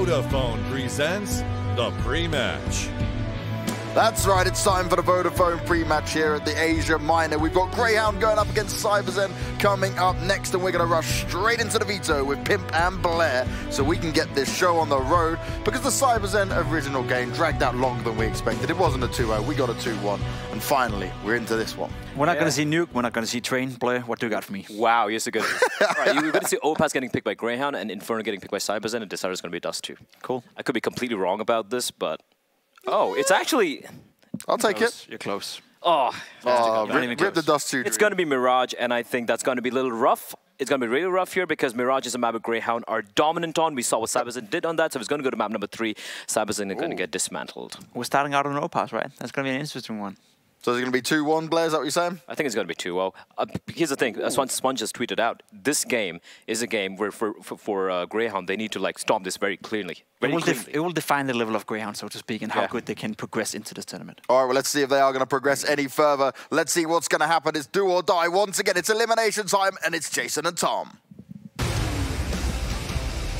Vodafone presents the pre-match. That's right, it's time for the Vodafone pre-match here at the Asia Minor. We've got Grayhound going up against CyberZen coming up next, and we're going to rush straight into the veto with Pimp and Blair so we can get this show on the road, because the CyberZen original game dragged out longer than we expected. It wasn't a 2-0, we got a 2-1, and finally, we're into this one. We're not going to see Nuke, we're not going to see Train. Blair, what do you got for me? Wow, you're so good. Right, you're going to see Overpass getting picked by Grayhound and Inferno getting picked by CyberZen, and Decider's going to be Dust 2. Cool. I could be completely wrong about this, but... Oh, it's actually... I'll take it. You're close. Oh, rip the Dust 2. It's going to be Mirage, and I think that's going to be a little rough. It's going to be really rough here because Mirage is a map that Grayhound are dominant on. We saw what CyberZen did on that, so if it's going to go to map number 3, CyberZen are going to get dismantled. We're starting out on Overpass, right? That's going to be an interesting one. So is it going to be 2-1, Blair? Is that what you're saying? I think it's going to be 2-0. Here's the thing, as Sponge just tweeted out, this game is a game where for Grayhound, they need to like stomp this very clearly. It will define the level of Grayhound, so to speak, and how good they can progress into this tournament. All right, well, let's see if they are going to progress any further. Let's see what's going to happen. It's do or die. Once again, it's elimination time, and it's Jason and Tom.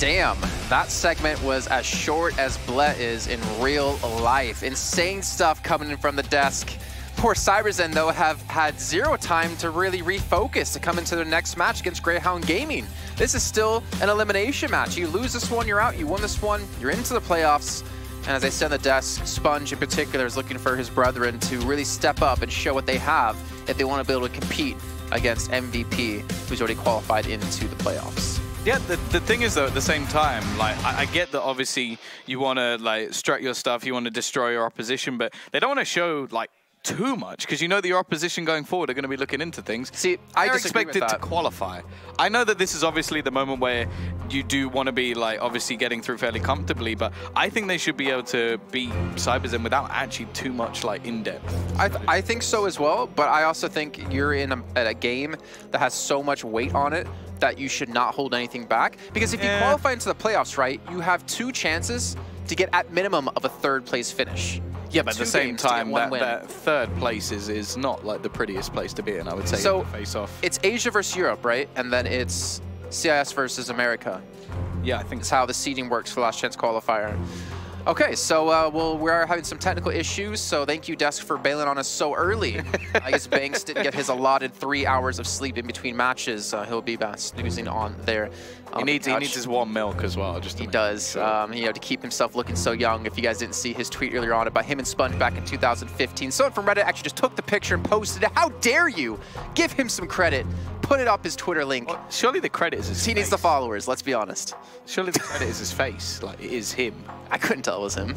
Damn, that segment was as short as Bleh is in real life. Insane stuff coming in from the desk. Poor CyberZen, though, have had zero time to really refocus to come into their next match against Grayhound Gaming. This is still an elimination match. You lose this one, you're out. You won this one, you're into the playoffs. And as I said on the desk, Sponge in particular is looking for his brethren to really step up and show what they have if they want to be able to compete against MVP, who's already qualified into the playoffs. Yeah, the thing is, though, at the same time, like, I get that obviously you want to, like, strut your stuff, you want to destroy your opposition, but they don't want to show, like, too much, because you know that your opposition going forward are going to be looking into things. See, I expected to qualify. I know that this is obviously the moment where you do want to be, like, obviously getting through fairly comfortably, but I think they should be able to beat CyberZen without actually too much, like, in-depth. I think so as well, but I also think you're in a game that has so much weight on it that you should not hold anything back. Because if you qualify into the playoffs, right, you have 2 chances to get at minimum of a 3rd place finish. Yeah, but at the same time, that 3rd place is not like the prettiest place to be in, I would say, so in the face-off. It's Asia versus Europe, right? And then it's CIS versus America. Yeah, I think that's how the seeding works for Last Chance Qualifier. Okay, so well, we are having some technical issues, so thank you, Desk, for bailing on us so early. I guess Banks didn't get his allotted 3 hours of sleep in between matches. He'll be snoozing on there. He needs his warm milk as well. Just he does. You know, to keep himself looking so young. If you guys didn't see his tweet earlier on about him and Sponge back in 2015, someone from Reddit actually just took the picture and posted it. How dare you? Give him some credit. Put it up his Twitter link. Well, surely the credit is his face. He needs the followers, let's be honest. Surely the credit is his face. Like, it is him. I couldn't tell it was him.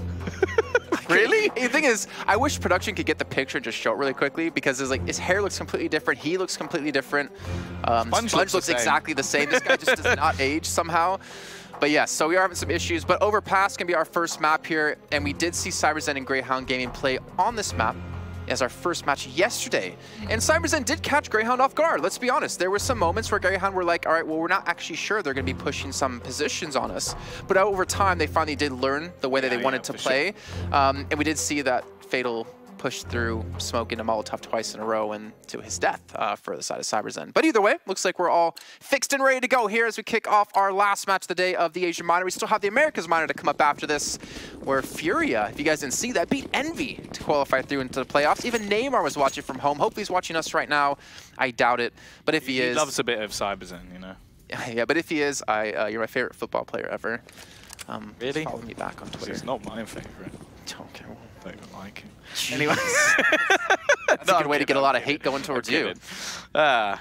Really? The thing is, I wish production could get the picture and just show it really quickly, because it's like his hair looks completely different. He looks completely different. Sponge looks exactly the same. This guy just does not age somehow. But yes, so we are having some issues. But Overpass can be our first map here, and we did see CyberZen and Grayhound Gaming play on this map as our first match yesterday. And CyberZen did catch Grayhound off guard, let's be honest. There were some moments where Grayhound were like, all right, well, we're not actually sure they're going to be pushing some positions on us. But over time, they finally did learn the way that they wanted to play. Sure. And we did see that Fatal pushed through Smoke into Molotov twice in a row and to his death for the side of CyberZen. But either way, looks like we're all fixed and ready to go here as we kick off our last match of the day of the Asian Minor. We still have the Americas Minor to come up after this, where Furia, if you guys didn't see that, beat Envy to qualify through into the playoffs. Even Neymar was watching from home. Hopefully he's watching us right now. I doubt it. But if he is... He loves a bit of CyberZen, you know. Yeah, but if he is, you're my favorite football player ever. Really? Follow me back on Twitter. He's not my favorite. Okay, well, I don't like him. Anyways, that's a good way to get a lot of hate going towards you. Yeah.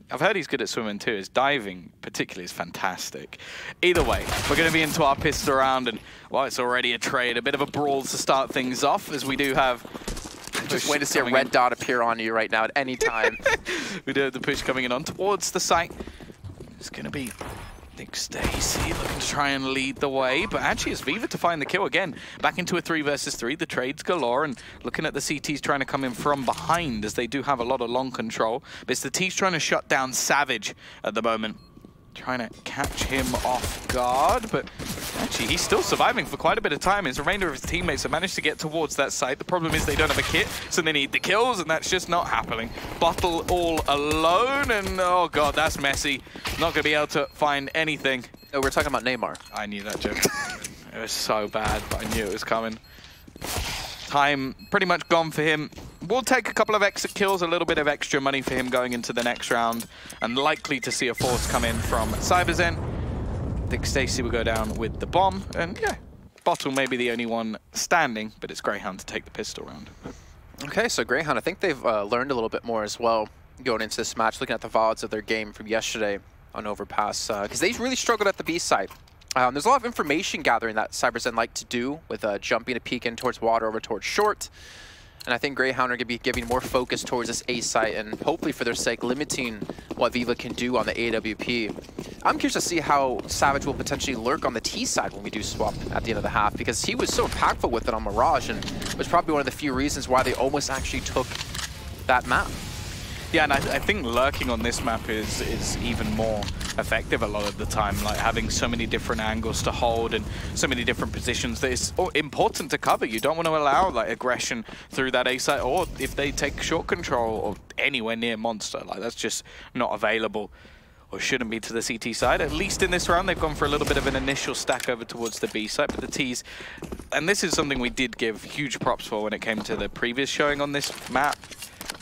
I've heard he's good at swimming too. His diving particularly is fantastic. Either way, we're going to be into our pistol round, and well, it's already a trade, a bit of a brawl to start things off, as we do have... Just wait to see a red dot appear on you right now at any time. We do have the push coming in on towards the site. It's going to be... Nick Stacy looking to try and lead the way, but actually it's Viva to find the kill again. Back into a 3 versus 3, the trades galore, and looking at the CTs trying to come in from behind, as they do have a lot of long control. But it's the T's trying to shut down Savage at the moment. Trying to catch him off guard, but actually he's still surviving for quite a bit of time. His remainder of his teammates have managed to get towards that site. The problem is they don't have a kit, so they need the kills, and that's just not happening. Bottle all alone, and oh god, that's messy. Not going to be able to find anything. No, we're talking about Neymar. I knew that joke. It was so bad, but I knew it was coming. Time pretty much gone for him. We'll take a couple of extra kills, a little bit of extra money for him going into the next round, and likely to see a force come in from CyberZen. I think Stacy will go down with the bomb, and yeah, Bottle may be the only one standing, but it's Grayhound to take the pistol round. Okay, so Grayhound, I think they've learned a little bit more as well going into this match, looking at the VODs of their game from yesterday on Overpass, because they really struggled at the B side. There's a lot of information gathering that CyberZen like to do with jumping a peek in towards water over towards short. And I think Grayhound are going to be giving more focus towards this A site and hopefully for their sake limiting what Viva can do on the AWP. I'm curious to see how Savage will potentially lurk on the T side when we do swap at the end of the half, because he was so impactful with it on Mirage and was probably one of the few reasons why they almost actually took that map. Yeah, and I think lurking on this map is even more effective a lot of the time, like having so many different angles to hold and so many different positions that is important to cover. You don't want to allow like aggression through that A site, or if they take short control or anywhere near Monster, like that's just not available. Or shouldn't be to the CT side. At least in this round, they've gone for a little bit of an initial stack over towards the B side, but the T's, and this is something we did give huge props for when it came to the previous showing on this map.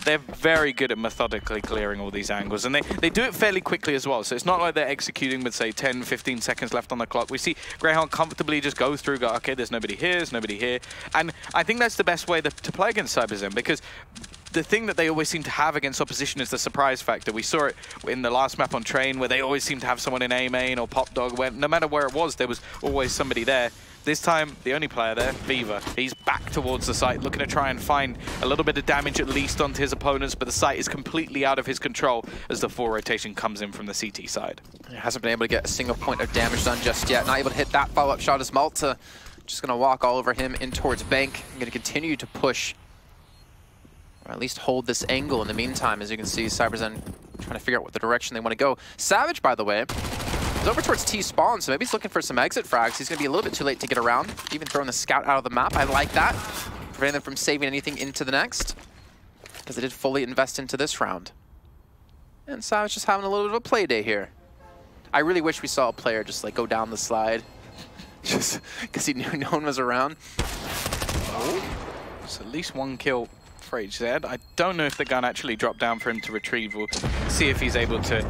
They're very good at methodically clearing all these angles, and they do it fairly quickly as well. So it's not like they're executing with, say, 10, 15 seconds left on the clock. We see Grayhound comfortably just go through, go, okay, there's nobody here, there's nobody here. And I think that's the best way to play against CyberZen, because the thing that they always seem to have against opposition is the surprise factor. We saw it in the last map on Train, where they always seem to have someone in A main or Pop Dog, where no matter where it was, there was always somebody there. This time, the only player there, Viva, he's back towards the site, looking to try and find a little bit of damage at least onto his opponents, but the site is completely out of his control as the full rotation comes in from the CT side. He hasn't been able to get a single point of damage done just yet. Not able to hit that follow-up shot as Malta just going to walk all over him in towards Bank. Going to continue to push, or at least hold this angle in the meantime. As you can see, CyberZen trying to figure out what the direction they want to go. Savage, by the way, is over towards T spawn, so maybe he's looking for some exit frags. He's going to be a little bit too late to get around, even throwing the scout out of the map. I like that, preventing them from saving anything into the next, because they did fully invest into this round. And Savage just having a little bit of a play day here. I really wish we saw a player just like go down the slide, just because he knew no one was around. Oh, it's at least one kill for HZ. I don't know if the gun actually dropped down for him to retrieve. We'll see if he's able to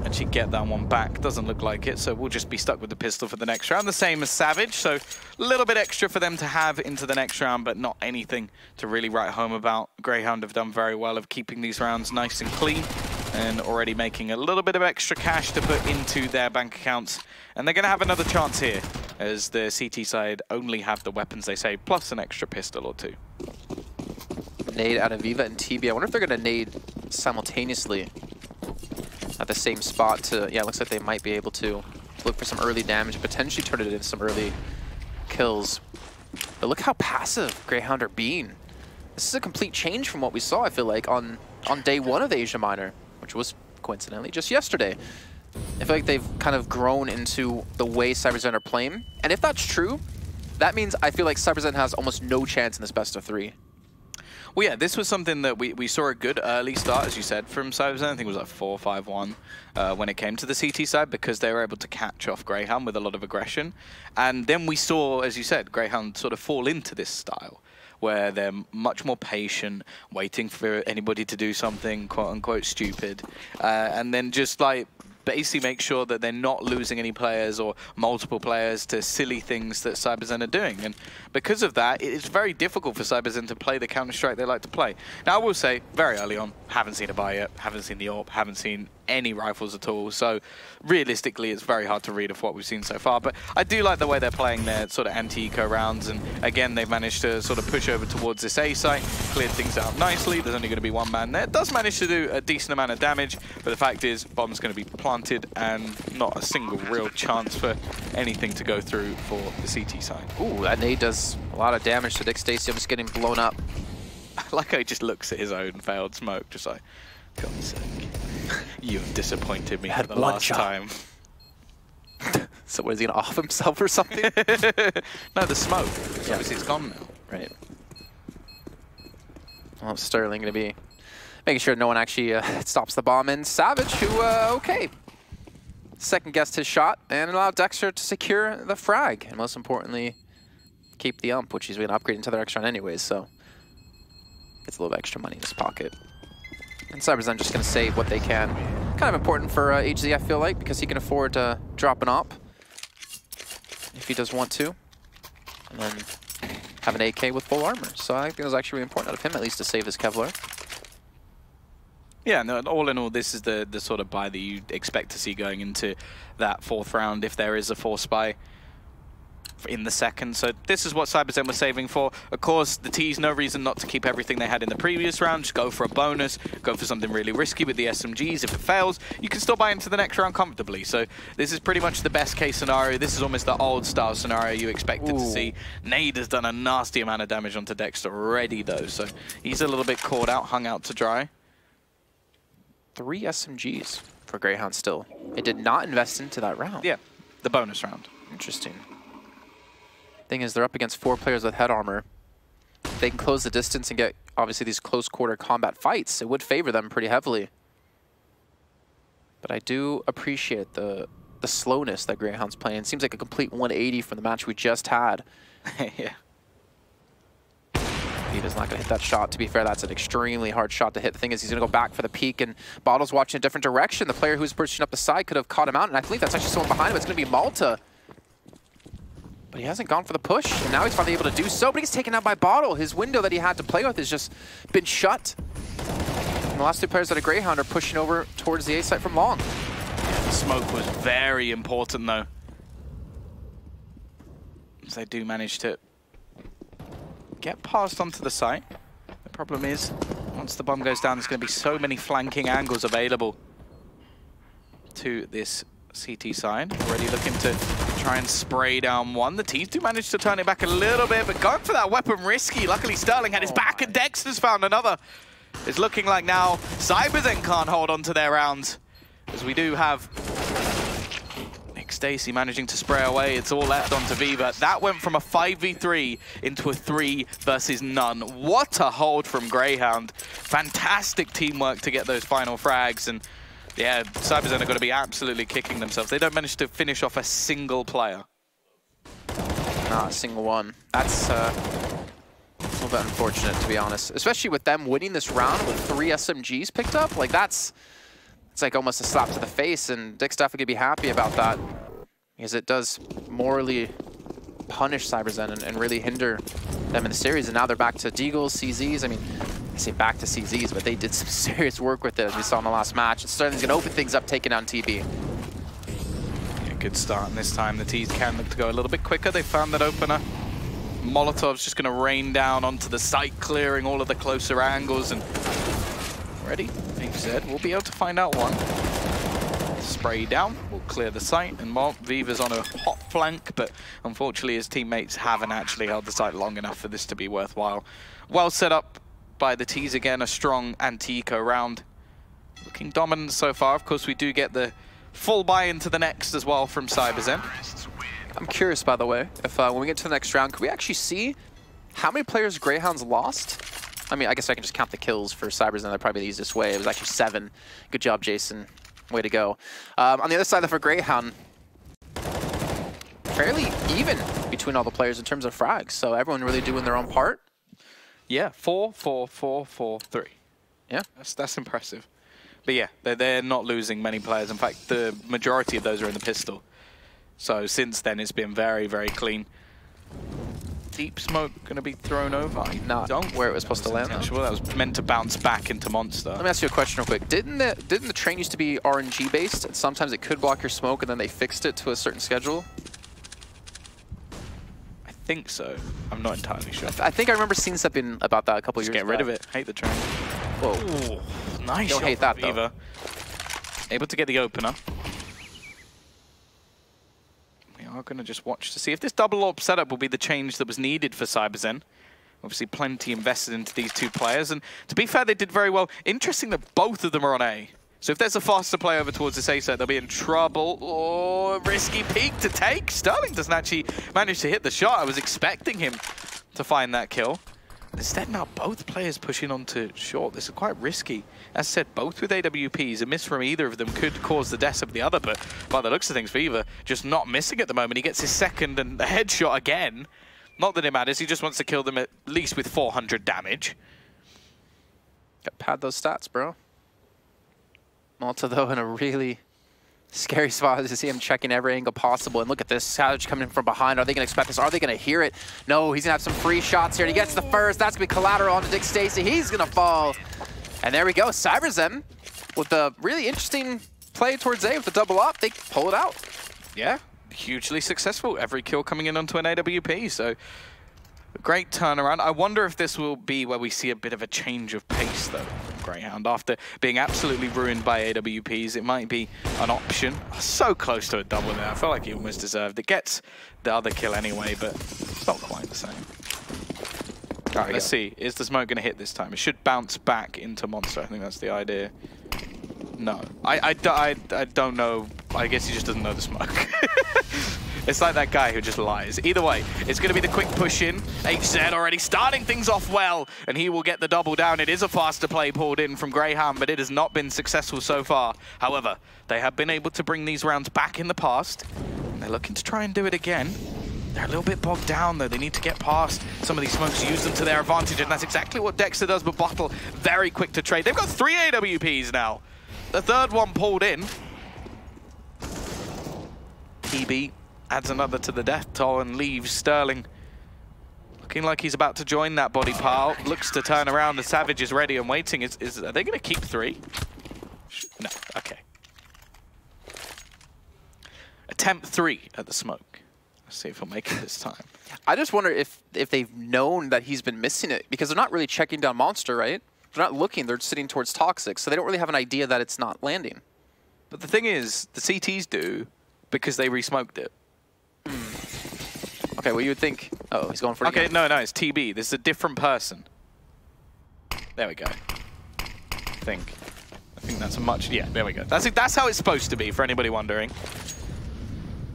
actually get that one back. Doesn't look like it, so we'll just be stuck with the pistol for the next round. The same as Savage, so a little bit extra for them to have into the next round, but not anything to really write home about. Grayhound have done very well of keeping these rounds nice and clean and already making a little bit of extra cash to put into their bank accounts. And they're going to have another chance here, as the CT side only have the weapons they say, plus an extra pistol or two. Nade out of Viva and TB. I wonder if they're going to nade simultaneously at the same spot to, yeah, it looks like they might be able to look for some early damage, potentially turn it into some early kills. But look how passive Grayhound are being. This is a complete change from what we saw, I feel like, on day one of the Asia Minor, which was coincidentally just yesterday. I feel like they've kind of grown into the way CyberZen are playing. And if that's true, that means I feel like CyberZen has almost no chance in this best of three. Well, yeah, this was something that we saw a good early start, as you said, from CyberZen. I think it was like 4-5-1 when it came to the CT side, because they were able to catch off Grayhound with a lot of aggression. And then we saw, as you said, Grayhound sort of fall into this style, where they're much more patient, waiting for anybody to do something quote-unquote stupid, and then just like basically make sure that they're not losing any players or multiple players to silly things that CyberZen are doing. And because of that, it's very difficult for CyberZen to play the Counter-Strike they like to play. Now, I will say, very early on, haven't seen a buy yet, haven't seen the AWP, haven't seen any rifles at all. So realistically, it's very hard to read of what we've seen so far. But I do like the way they're playing their sort of anti-eco rounds. And again, they've managed to sort of push over towards this A site, cleared things out nicely. There's only going to be one man there. It does manage to do a decent amount of damage, but the fact is, bomb's going to be planted and not a single real chance for anything to go through for the CT side. Ooh, that nade does a lot of damage to Dick Stacey. I'm just getting blown up. I like how he just looks at his own failed smoke, just like, God's sake, you have disappointed me for the last time. So what, is he going to off himself or something? No, the smoke. Yeah. Obviously it's gone now. Right. Well, Sterling going to be making sure no one actually stops the bomb. And Savage, who, okay. second-guessed his shot and allowed Dexter to secure the frag. And most importantly, keep the ump, which he's going to upgrade into their extra round anyways, so gets a little bit extra money in his pocket. And CyberZen just going to save what they can. Kind of important for HZ, I feel like, because he can afford to drop an op if he does want to. And then have an AK with full armor. So I think it was actually really important out of him, at least to save his Kevlar. Yeah, no, all in all, this is the sort of buy that you expect to see going into that 4th round if there is a force buy in the second. So this is what CyberZen was saving for. Of course, the T's no reason not to keep everything they had in the previous round. Just go for a bonus, go for something really risky with the SMGs. If it fails, you can still buy into the next round comfortably. So this is pretty much the best case scenario. This is almost the old style scenario you expected to see. Nade has done a nasty amount of damage onto Dexter already though, so he's a little bit caught out, hung out to dry. 3 SMGs for Grayhound still. It did not invest into that round. Yeah, the bonus round. Interesting. Thing is, they're up against 4 players with head armor. If they can close the distance and get, obviously, these close quarter combat fights, it would favor them pretty heavily. But I do appreciate the slowness that Grayhound's playing. It seems like a complete 180 from the match we just had. Yeah. Viva's not going to hit that shot. To be fair, that's an extremely hard shot to hit. The thing is, he's going to go back for the peek, and Bottle's watching a different direction. The player who's pushing up the side could have caught him out, and I believe that's actually someone behind him. It's going to be Malta. But he hasn't gone for the push, and now he's finally able to do so, but he's taken out by Bottle. His window that he had to play with has just been shut. And the last 2 players that are Grayhound are pushing over towards the A site from long. Yeah, the smoke was very important, though. So they do manage to get past onto the site. The problem is, once the bomb goes down, there's going to be so many flanking angles available to this CT side. Already looking to try and spray down one. The T's do manage to turn it back a little bit, but going for that weapon risky. Luckily, Sterling had his back, and Dexter's found another. It's looking like now CyberZen can't hold on to their rounds, as we do have Nick Stacy managing to spray away. It's all left onto Viva. That went from a 5v3 into a 3 versus none. What a hold from Grayhound. Fantastic teamwork to get those final frags, and yeah, CyberZen are going to be absolutely kicking themselves. They don't manage to finish off a single player. Not a single one. That's a little bit unfortunate, to be honest. Especially with them winning this round with 3 SMGs picked up. Like, it's like almost a slap to the face, and Dick's definitely going to be happy about that, because it does morally punish CyberZen and really hinder them in the series. And now they're back to Deagles, CZs. I mean, I say back to CZs, but they did some serious work with it, as we saw in the last match. And Sterling's going to open things up, taking down TB. Yeah, good start, and this time the T's can look to go a little bit quicker. They found that opener. Molotov's just going to rain down onto the site, clearing all of the closer angles. And ready, HZ will be able to find out one. Spray down, will clear the site, and Viva's on a hot flank, but unfortunately his teammates haven't actually held the site long enough for this to be worthwhile. Well set up by the T's again, a strong anti-eco round. Looking dominant so far. Of course, we do get the full buy into the next as well from CyberZen. I'm curious, by the way, if when we get to the next round, could we actually see how many players Greyhound's lost? I mean, I guess I can just count the kills for CyberZen. That'd probably be the easiest way. It was actually 7. Good job, Jason. Way to go. On the other side, for Grayhound, fairly even between all the players in terms of frags. So everyone really doing their own part. Yeah, 4, 4, 4, 4, 3. Yeah, that's impressive. But yeah, they're not losing many players. In fact, the majority of those are in the pistol. So since then, it's been very, very clean. Deep smoke going to be thrown over. Not where it was supposed to land. That was meant to bounce back into Monster. Let me ask you a question real quick. Didn't the train used to be RNG based, and sometimes it could block your smoke, and then they fixed it to a certain schedule? I think so. I'm not entirely sure. I think I remember seeing something about that a couple years ago. Get rid of it. Hate the train. Whoa. Ooh, nice. Don't hate that, though. Able to get the opener. We are going to just watch to see if this double AWP setup will be the change that was needed for CyberZen. Obviously, plenty invested into these 2 players. And to be fair, they did very well. Interesting that both of them are on A. So if there's a faster play over towards this A site, they'll be in trouble. Oh, risky peek to take. Sterling doesn't actually manage to hit the shot. I was expecting him to find that kill. Instead now both players pushing onto short. This is quite risky. As said, both with AWPs. A miss from either of them could cause the death of the other, but by the looks of things, Viva just not missing at the moment. He gets his second and a headshot again. Not that it matters, he just wants to kill them at least with 400 damage. Got pad those stats, bro. Malta, though, in a really scary spot as you see him checking every angle possible. And look at this, Savage coming in from behind. Are they going to expect this? Are they going to hear it? No, he's going to have some free shots here. And he gets the first. That's going to be collateral onto Dick Stacy. He's going to fall. And there we go. CyberZen with the really interesting play towards A with the double up. They pull it out. Yeah, hugely successful. Every kill coming in onto an AWP. So great turnaround. I wonder if this will be where we see a bit of a change of pace, though, from Grayhound. After being absolutely ruined by AWPs, it might be an option. So close to a double there. I felt like he almost deserved it. Gets the other kill anyway, but it's not quite the same. All right, let's see. Is the smoke going to hit this time? It should bounce back into Monster. I think that's the idea. No. I don't know. I guess he just doesn't know the smoke. It's like that guy who just lies. Either way, it's going to be the quick push in. HZ already starting things off well, and he will get the double down. It is a faster play pulled in from Grayhound, but it has not been successful so far. However, they have been able to bring these rounds back in the past. They're looking to try and do it again. They're a little bit bogged down, though. They need to get past some of these smokes, use them to their advantage, and that's exactly what Dexter does, but Bottle very quick to trade. They've got 3 AWPs now. The third one pulled in. PB adds another to the death toll and leaves Sterling. Looking like he's about to join that body pile. Looks to turn around. The Savage is ready and waiting. Are they going to keep 3? No. Okay. Attempt 3 at the smoke. Let's see if he'll make it this time. I just wonder if they've known that he's been missing it, because they're not really checking down Monster, right? They're not looking. They're sitting towards Toxic, so they don't really have an idea that it's not landing. But the thing is, the CTs do because they re-smoked it. Okay, well, you would think... Oh, he's going for it Okay, again. no, it's TB. This is a different person. There we go. I think that's a much... Yeah, there we go. That's how it's supposed to be, for anybody wondering.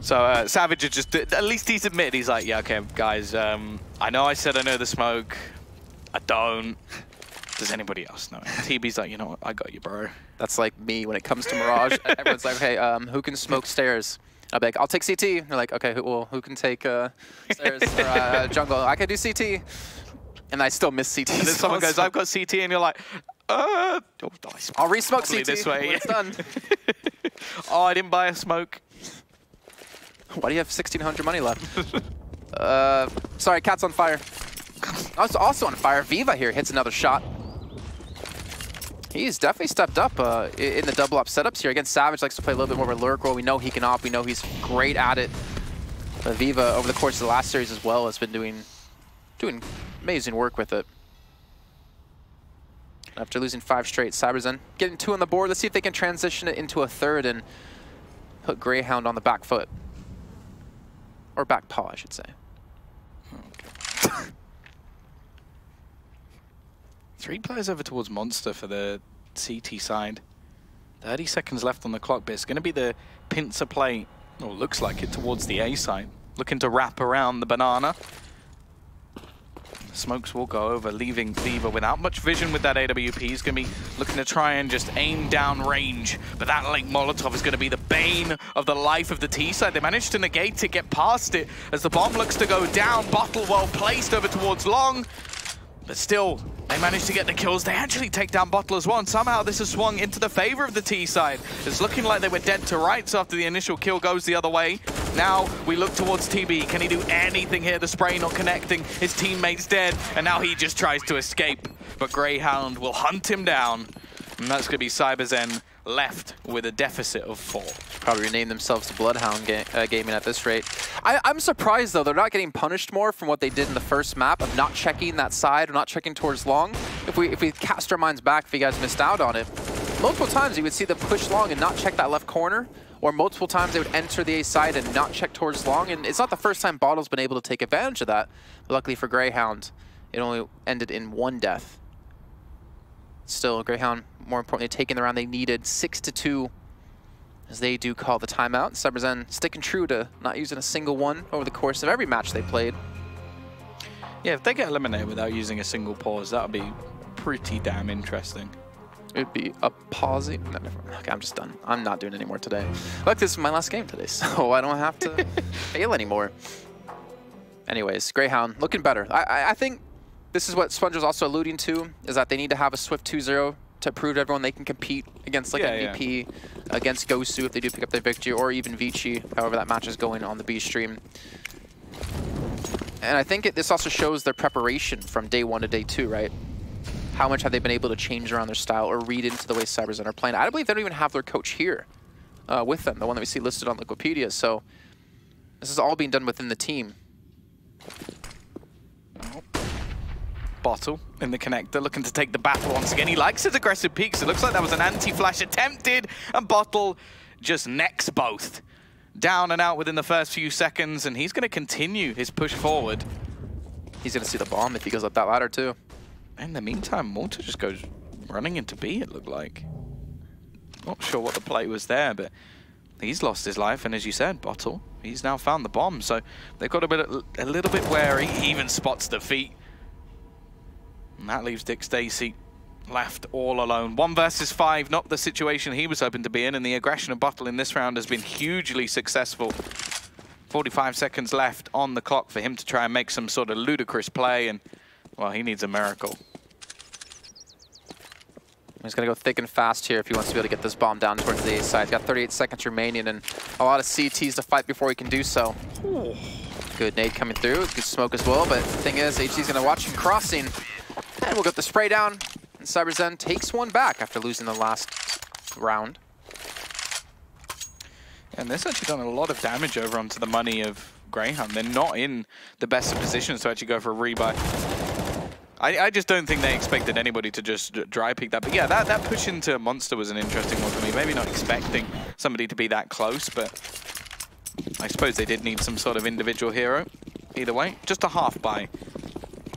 So, Savage is just... At least he's admitted. He's like, yeah, okay, guys, I know I said I know the smoke. I don't. Does anybody else know it? TB's like, you know what? I got you, bro. That's like me when it comes to Mirage. Everyone's like, hey, who can smoke stairs? I'll be like, I'll take CT. They're like, okay, who can take stairs or jungle? I can do CT. And I still miss CT. And then someone goes, I've got CT, and you're like, oh, I'll re-smoke CT this way. when it's done. Oh, I didn't buy a smoke. Why do you have 1,600 money left? Sorry, Cat's on fire. I was also on fire. Viva here hits another shot. He's definitely stepped up in the double up setups here. Again, Savage likes to play a little bit more of a lurk role. We know he can op. We know he's great at it. But Viva, over the course of the last series as well, has been doing amazing work with it. After losing 5 straight, CyberZen getting 2 on the board. Let's see if they can transition it into a third and put Grayhound on the back foot. Or back paw, I should say. Okay. 3 players over towards Monster for the CT side. 30 seconds left on the clock, but it's going to be the pincer play, or looks like it, towards the A side. Looking to wrap around the banana. The smokes will go over, leaving Viva without much vision with that AWP. He's going to be looking to try and just aim down range, but that Lake Molotov is going to be the bane of the life of the T side. They managed to negate it, get past it, as the bomb looks to go down. Bottle well placed over towards Long, but still, they managed to get the kills. They actually take down Bottle as well, and somehow this has swung into the favor of the T side. It's looking like they were dead to rights after the initial kill goes the other way. Now we look towards TB. Can he do anything here? The spray not connecting. His teammate's dead, and now he just tries to escape. But Grayhound will hunt him down, and that's going to be CyberZen left with a deficit of 4. Probably rename themselves to Bloodhound Gaming at this rate. I'm surprised, though, they're not getting punished more from what they did in the first map of not checking that side or not checking towards Long. If we cast our minds back, if you guys missed out on it, multiple times you would see them push Long and not check that left corner, or multiple times they would enter the A side and not check towards Long, and it's not the first time Bottle's been able to take advantage of that. But luckily for Grayhound, it only ended in 1 death. Still, Grayhound, more importantly, taking the round they needed, 6-2, as they do call the timeout. CyberZen sticking true to not using a single one over the course of every match they played. Yeah, if they get eliminated without using a single pause, that would be pretty damn interesting. It'd be a pausing. No, never mind. Okay, I'm just done. I'm not doing any more today. Look, this is my last game today, so I don't have to fail anymore. Anyways, Grayhound looking better. I think this is what Sponge was also alluding to, is that they need to have a swift 2-0 to prove to everyone they can compete against like MVP, against Gosu if they do pick up their victory, or even Vici, however that match is going on the B stream. And I think this also shows their preparation from day 1 to day 2, right? How much have they been able to change around their style or read into the way CyberZen are playing? I believe they don't even have their coach here with them, the one that we see listed on Wikipedia. So this is all being done within the team. Bottle in the connector, looking to take the battle once again. He likes his aggressive peeks. It looks like that was an anti-flash attempted, and Bottle just necks both. Down and out within the first few seconds, and he's going to continue his push forward. He's going to see the bomb if he goes up that ladder too. In the meantime, Malta just goes running into B, it looked like. Not sure what the play was there, but he's lost his life, and as you said, Bottle, he's now found the bomb, so they've got a little bit wary. He even spots the feet. And that leaves Dick Stacey left all alone. 1 versus 5, not the situation he was hoping to be in, and the aggression of Bottle in this round has been hugely successful. 45 seconds left on the clock for him to try and make some sort of ludicrous play, and, well, he needs a miracle. He's going to go thick and fast here if he wants to be able to get this bomb down towards the A side. He's got 38 seconds remaining and a lot of CTs to fight before he can do so. Ooh. Good nade coming through, good smoke as well, but the thing is, HC's going to watch him crossing. And we'll get the spray down, and CyberZen takes one back after losing the last round. And this actually done a lot of damage over onto the money of Grayhound. They're not in the best of positions to actually go for a rebuy. I just don't think they expected anybody to just dry peek that. But yeah, that push into Monster was an interesting one for me. Maybe not expecting somebody to be that close, but I suppose they did need some sort of individual hero. Either way, just a half buy.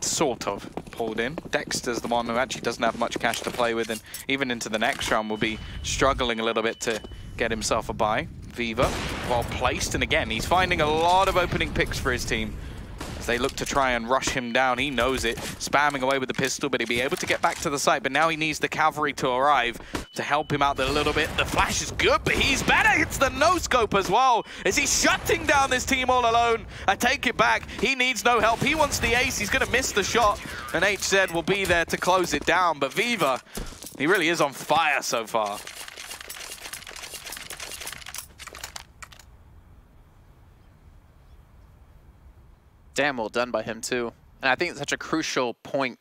Sort of pulled in. Dexter's the one who actually doesn't have much cash to play with, and even into the next round will be struggling a little bit to get himself a buy. Viva, well placed, and again, he's finding a lot of opening picks for his team. As they look to try and rush him down, he knows it, spamming away with the pistol, but he'll be able to get back to the site, but now he needs the cavalry to arrive to help him out a little bit. The flash is good, but he's better. Hits the no-scope as well. Is he shutting down this team all alone? I take it back. He needs no help. He wants the ace. He's going to miss the shot, and HZ will be there to close it down. But Viva, he really is on fire so far. Damn well done by him too. And I think it's such a crucial point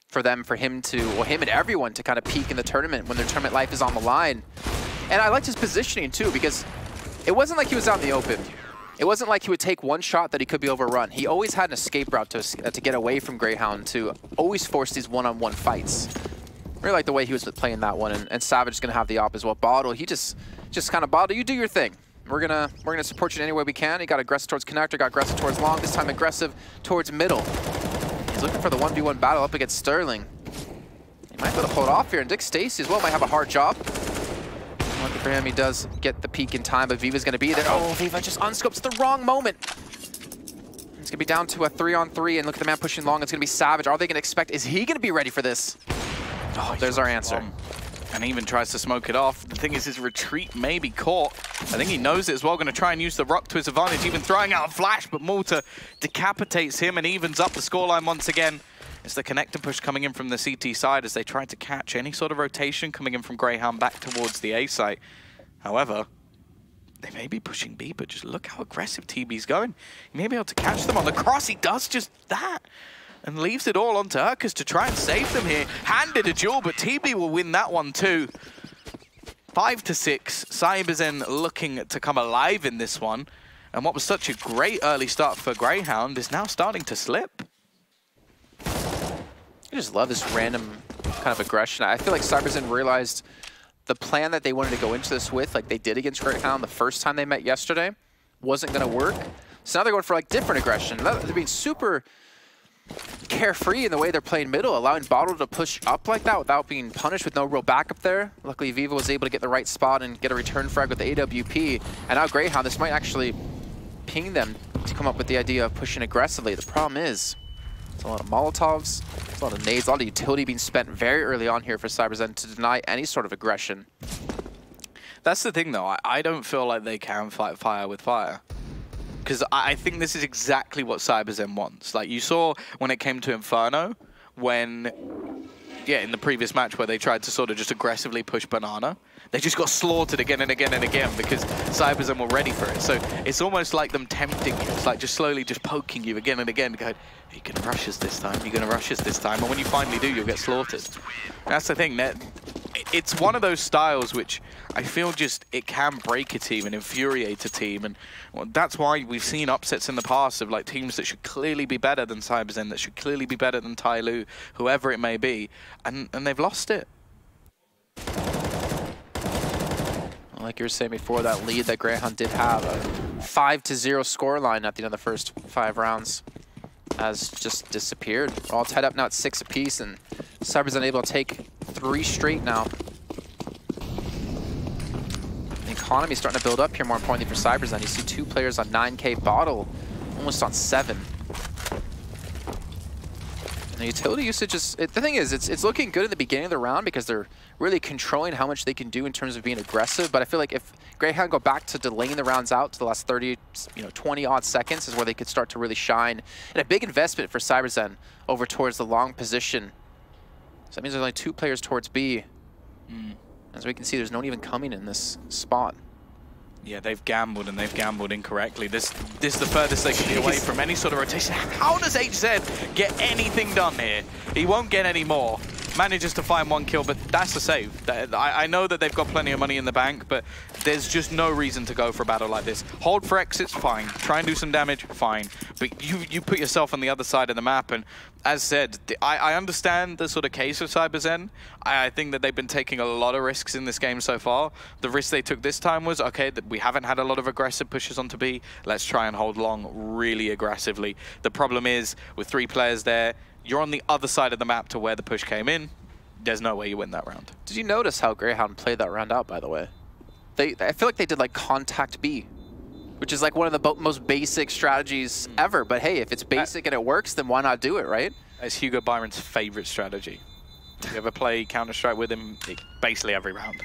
for them, for him to, well, him and everyone to kind of peak in the tournament when their tournament life is on the line. And I liked his positioning too, because it wasn't like he was out in the open. It wasn't like he would take one shot that he could be overrun. He always had an escape route to get away from Grayhound, to always force these one-on-one fights. Really like the way he was playing that one, and Savage is gonna have the op as well. Bottle, he just kind of, Bottle, you do your thing. We're gonna support you in any way we can. He got aggressive towards connector, got aggressive towards long, this time aggressive towards middle. He's looking for the 1v1 battle up against Sterling. He might be able to pull it off here, and Dick Stacey as well might have a hard job. Lucky for him, he does get the peak in time, but Viva's gonna be there. Oh, Viva just unscopes at the wrong moment. It's gonna be down to a 3-on-3, and look at the man pushing long. It's gonna be Savage. Are they gonna expect, is he gonna be ready for this? Oh, there's our answer. And even tries to smoke it off. The thing is, his retreat may be caught. I think he knows it as well, going to try and use the rock to his advantage, even throwing out a flash, but Malta decapitates him and evens up the scoreline once again. It's the connector push coming in from the CT side as they try to catch any sort of rotation coming in from Grayhound back towards the A site. However, they may be pushing B, but just look how aggressive TB's going. He may be able to catch them on the cross. He does just that, and leaves it all onto Urkus to try and save them here. Handed a duel, but TB will win that one too. 5-6, CyberZen looking to come alive in this one. And what was such a great early start for Grayhound is now starting to slip. I just love this random kind of aggression. I feel like CyberZen realized the plan that they wanted to go into this with, like they did against Grayhound the first time they met yesterday, wasn't going to work. So now they're going for like different aggression. They're being super carefree in the way they're playing middle, allowing Bottle to push up like that without being punished with no real backup there. Luckily, Viva was able to get the right spot and get a return frag with the AWP. And now Grayhound, this might actually ping them to come up with the idea of pushing aggressively. The problem is, There's a lot of Molotovs, there's a lot of nades, a lot of utility being spent very early on here for CyberZen to deny any sort of aggression. That's the thing, though. I don't feel like they can fight fire with fire. Because I think this is exactly what CyberZen wants. Like, you saw when it came to Inferno, when, yeah, in the previous match where they tried to sort of just aggressively push Banana, they just got slaughtered again and again and again because CyberZen were ready for it. So it's almost like them tempting you. It's like just slowly just poking you again and again, going, you're going to rush us this time, you're going to rush us this time. And when you finally do, you'll get slaughtered. That's the thing. It's one of those styles which I feel just it can break a team and infuriate a team, and well, that's why we've seen upsets in the past of like teams that should clearly be better than CyberZen, that should clearly be better than Tyloo, whoever it may be, and they've lost it. Like you were saying before, that lead that Grayhound did have, a 5-0 scoreline at the end of the first 5 rounds, has just disappeared. We're all tied up now at 6 apiece, and CyberZen able to take 3 straight now. The economy is starting to build up here, more importantly for CyberZen. You see 2 players on 9K bottle, almost on 7. And the utility usage is, the thing is, it's looking good in the beginning of the round because they're really controlling how much they can do in terms of being aggressive. But I feel like if Grayhound go back to delaying the rounds out to the last 30, 20 odd seconds is where they could start to really shine. And a big investment for CyberZen over towards the long position. So that means there's only 2 players towards B. As we can see, there's no one even coming in this spot. Yeah, they've gambled, and they've gambled incorrectly. This is the furthest they can be away from any sort of rotation. How does HZ get anything done here? He won't get any more. Manages to find 1 kill, but that's a save. I know that they've got plenty of money in the bank, but there's just no reason to go for a battle like this. Hold for exits, fine. Try and do some damage, fine. But you put yourself on the other side of the map, and as said, I understand the sort of case of CyberZen. I think that they've been taking a lot of risks in this game so far. The risk they took this time was, okay, that we haven't had a lot of aggressive pushes onto B. Let's try and hold long really aggressively. The problem is, with 3 players there, you're on the other side of the map to where the push came in. There's no way you win that round. Did you notice how Grayhound played that round out, by the way? I feel like they did like contact B, which is like one of the most basic strategies ever. But hey, if it's basic and it works, then why not do it, right? It's Hugo Byron's favorite strategy. You ever play Counter-Strike with him? Basically every round.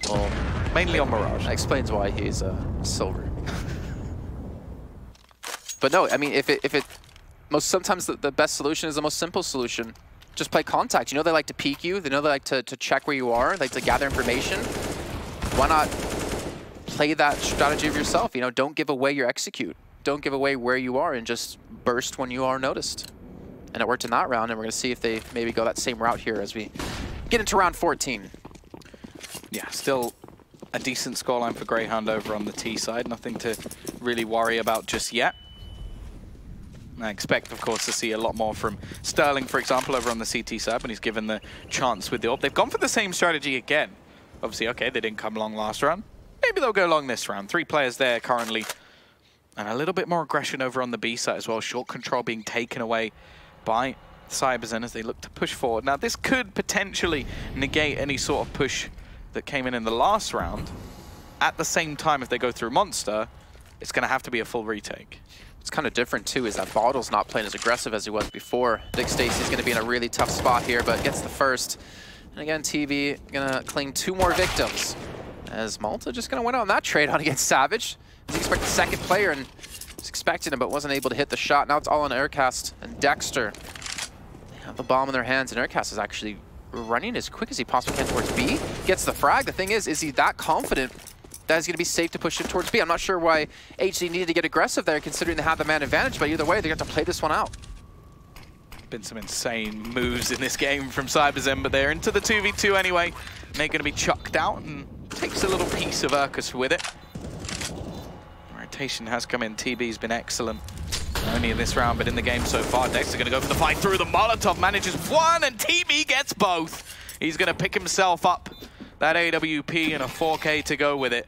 Well, mainly on Mirage. That explains why he's silver. But no, I mean, sometimes the best solution is the most simple solution. Just play contact. You know they like to peek you. They know they like to check where you are. They like to gather information. Why not play that strategy of yourself? You know, don't give away your execute. Don't give away where you are and just burst when you are noticed. And it worked in that round, and we're going to see if they maybe go that same route here as we get into round 14. Yeah, still a decent scoreline for Grayhound over on the T side. Nothing to really worry about just yet. I expect, of course, to see a lot more from Sterling, for example, over on the CT side when he's given the chance with the AWP. They've gone for the same strategy again. Obviously, okay, they didn't come long last round. Maybe they'll go long this round. 3 players there currently. And a little bit more aggression over on the B side as well. Short control being taken away by CyberZen as they look to push forward. Now, this could potentially negate any sort of push that came in the last round. At the same time, if they go through Monster, it's going to have to be a full retake. What's kind of different, too, is that Bottle's not playing as aggressive as he was before. Dick Stacy's going to be in a really tough spot here, but gets the first. And again, TV going to cling 2 more victims. As Malta just going to win out on that trade on against Savage. He expected the second player and was expecting him, but wasn't able to hit the shot. Now it's all on Aircast and Dexter. They have the bomb in their hands, and Aircast is actually running as quick as he possibly can towards B. Gets the frag. The thing is he that confident that is going to be safe to push him towards B? I'm not sure why HC needed to get aggressive there, considering they have the man advantage, but either way, they're going to play this one out. Been some insane moves in this game from CyberZen, but they're into the 2v2 anyway. And they're going to be chucked out, and takes a little piece of Urkus with it. Rotation has come in. TB's been excellent. Not only in this round, but in the game so far. Dexter going to go for the fight through. The Molotov manages 1, and TB gets both. He's going to pick himself up that AWP and a 4K to go with it.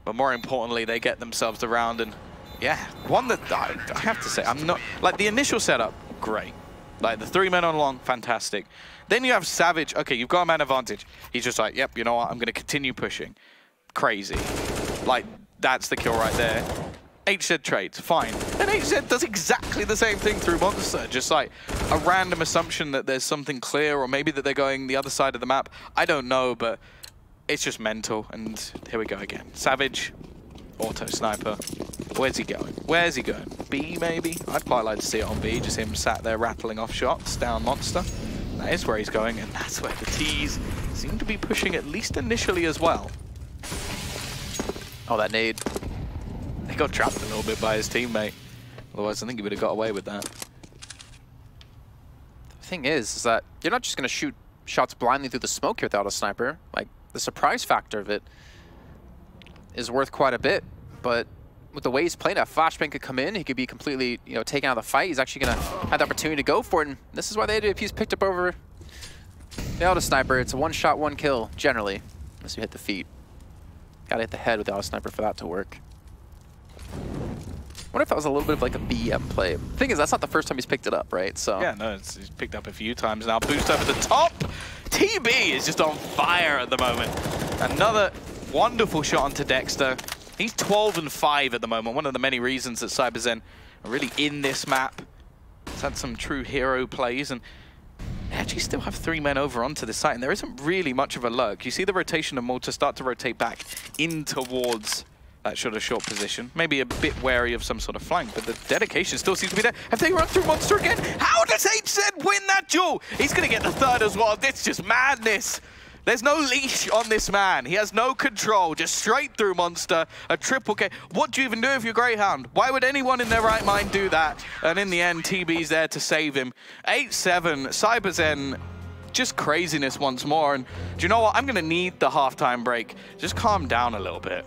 But more importantly, they get themselves the round. And yeah, one that I have to say, I'm not, like the initial setup, great. Like the 3 men on long, fantastic. Then you have Savage. Okay, you've got a man advantage. He's just like, yep, you know what? I'm going to continue pushing. Crazy. Like, that's the kill right there. HZ trades, fine. Then HZ does exactly the same thing through Monster, just like a random assumption that there's something clear, or maybe that they're going the other side of the map. I don't know, but it's just mental, and here we go again. Savage, auto sniper. Where's he going? Where's he going? B, maybe? I'd quite like to see it on B, just him sat there rattling off shots down Monster. That is where he's going, and that's where the T's seem to be pushing, at least initially as well. Oh, that nade. He got trapped a little bit by his teammate. Otherwise, I think he would have got away with that. The thing is that you're not just going to shoot shots blindly through the smoke here without a sniper. Like, the surprise factor of it is worth quite a bit. But with the way he's playing, that flashbang could come in. He could be completely, you know, taken out of the fight. He's actually going to have the opportunity to go for it. And this is why the AWP's picked up over the auto sniper. It's a one-shot, one kill, generally, unless you hit the feet. Gotta hit the head with the auto sniper for that to work. I wonder if that was a little bit of like a BM play. The thing is, that's not the first time he's picked it up, right? So yeah, no, he's picked up a few times now. Boost over the top. TB is just on fire at the moment. Another wonderful shot onto Dexter. He's 12 and 5 at the moment. One of the many reasons that CyberZen are really in this map. He's had some true hero plays, and they actually still have 3 men over onto this site, and there isn't really much of a lurk. You see the rotation of Malta start to rotate back in towards that sort of short position. Maybe a bit wary of some sort of flank, but the dedication still seems to be there. Have they run through Monster again? How does HZ win that duel? He's going to get the third as well. It's just madness. There's no leash on this man. He has no control. Just straight through Monster. A triple K. What do you even do if you're Grayhound? Why would anyone in their right mind do that? And in the end, TB's there to save him. 8-7. CyberZen, just craziness once more. And do you know what? I'm going to need the halftime break. Just calm down a little bit.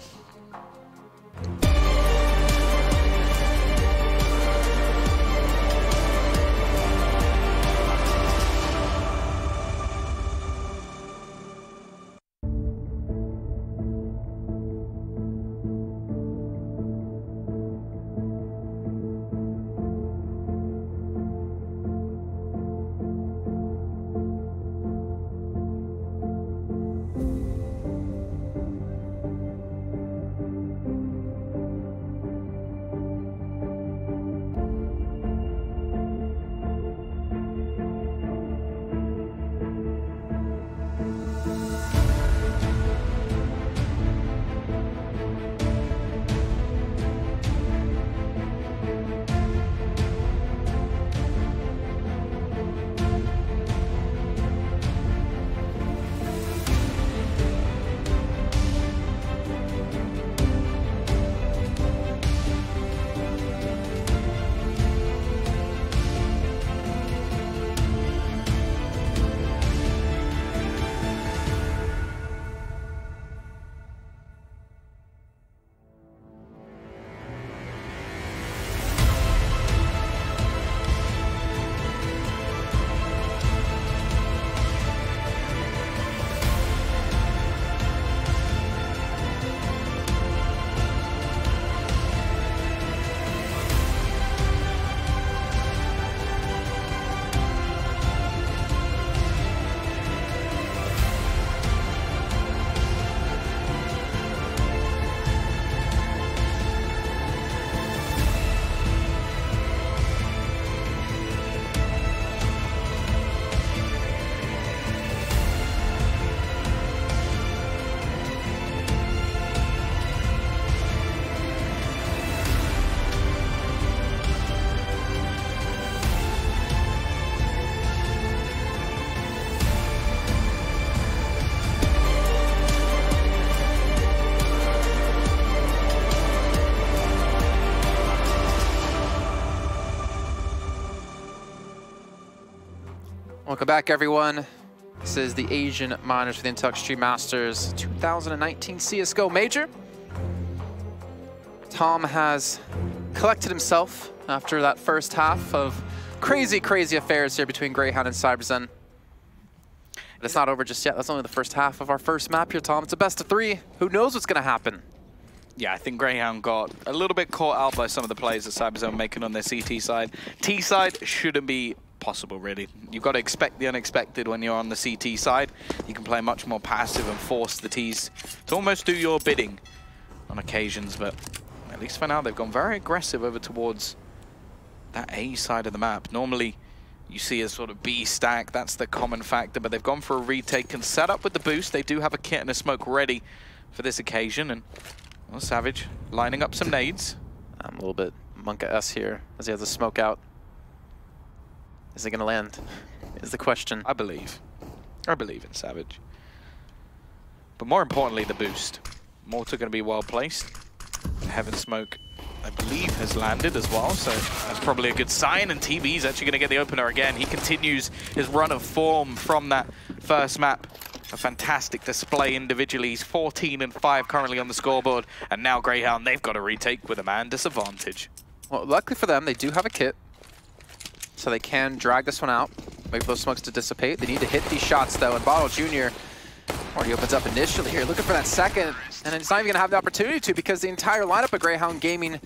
Welcome back, everyone. This is the Asian Minors within Extreme Masters 2019 CSGO Major. Tom has collected himself after that first half of crazy, crazy affairs here between Grayhound and CyberZen. But it's not over just yet. That's only the first half of our first map here, Tom. It's a best of 3. Who knows what's going to happen? Yeah, I think Grayhound got a little bit caught out by some of the plays that CyberZen making on their CT side. T side shouldn't be possible, really. You've got to expect the unexpected when you're on the CT side. You can play much more passive and force the Ts to almost do your bidding on occasions, but at least for now, they've gone very aggressive over towards that A side of the map. Normally, you see a sort of B stack, that's the common factor, but they've gone for a retake and set up with the boost. They do have a kit and a smoke ready for this occasion, and well, Savage lining up some nades. I'm a little bit Monka-esque here as he has a smoke out. Is it going to land? Is the question. I believe in Savage. But more importantly, the boost. Mortar going to be well placed. Heaven smoke, I believe, has landed as well, so that's probably a good sign. And TB's actually going to get the opener again. He continues his run of form from that first map. A fantastic display individually. He's 14 and 5 currently on the scoreboard. And now Grayhound, they've got a retake with a man disadvantage. Well, luckily for them, they do have a kit, so they can drag this one out, wait for those smokes to dissipate. They need to hit these shots, though, and Bottle Jr. already opens up initially here, looking for that second, and it's not even going to have the opportunity to because the entire lineup of Grayhound Gaming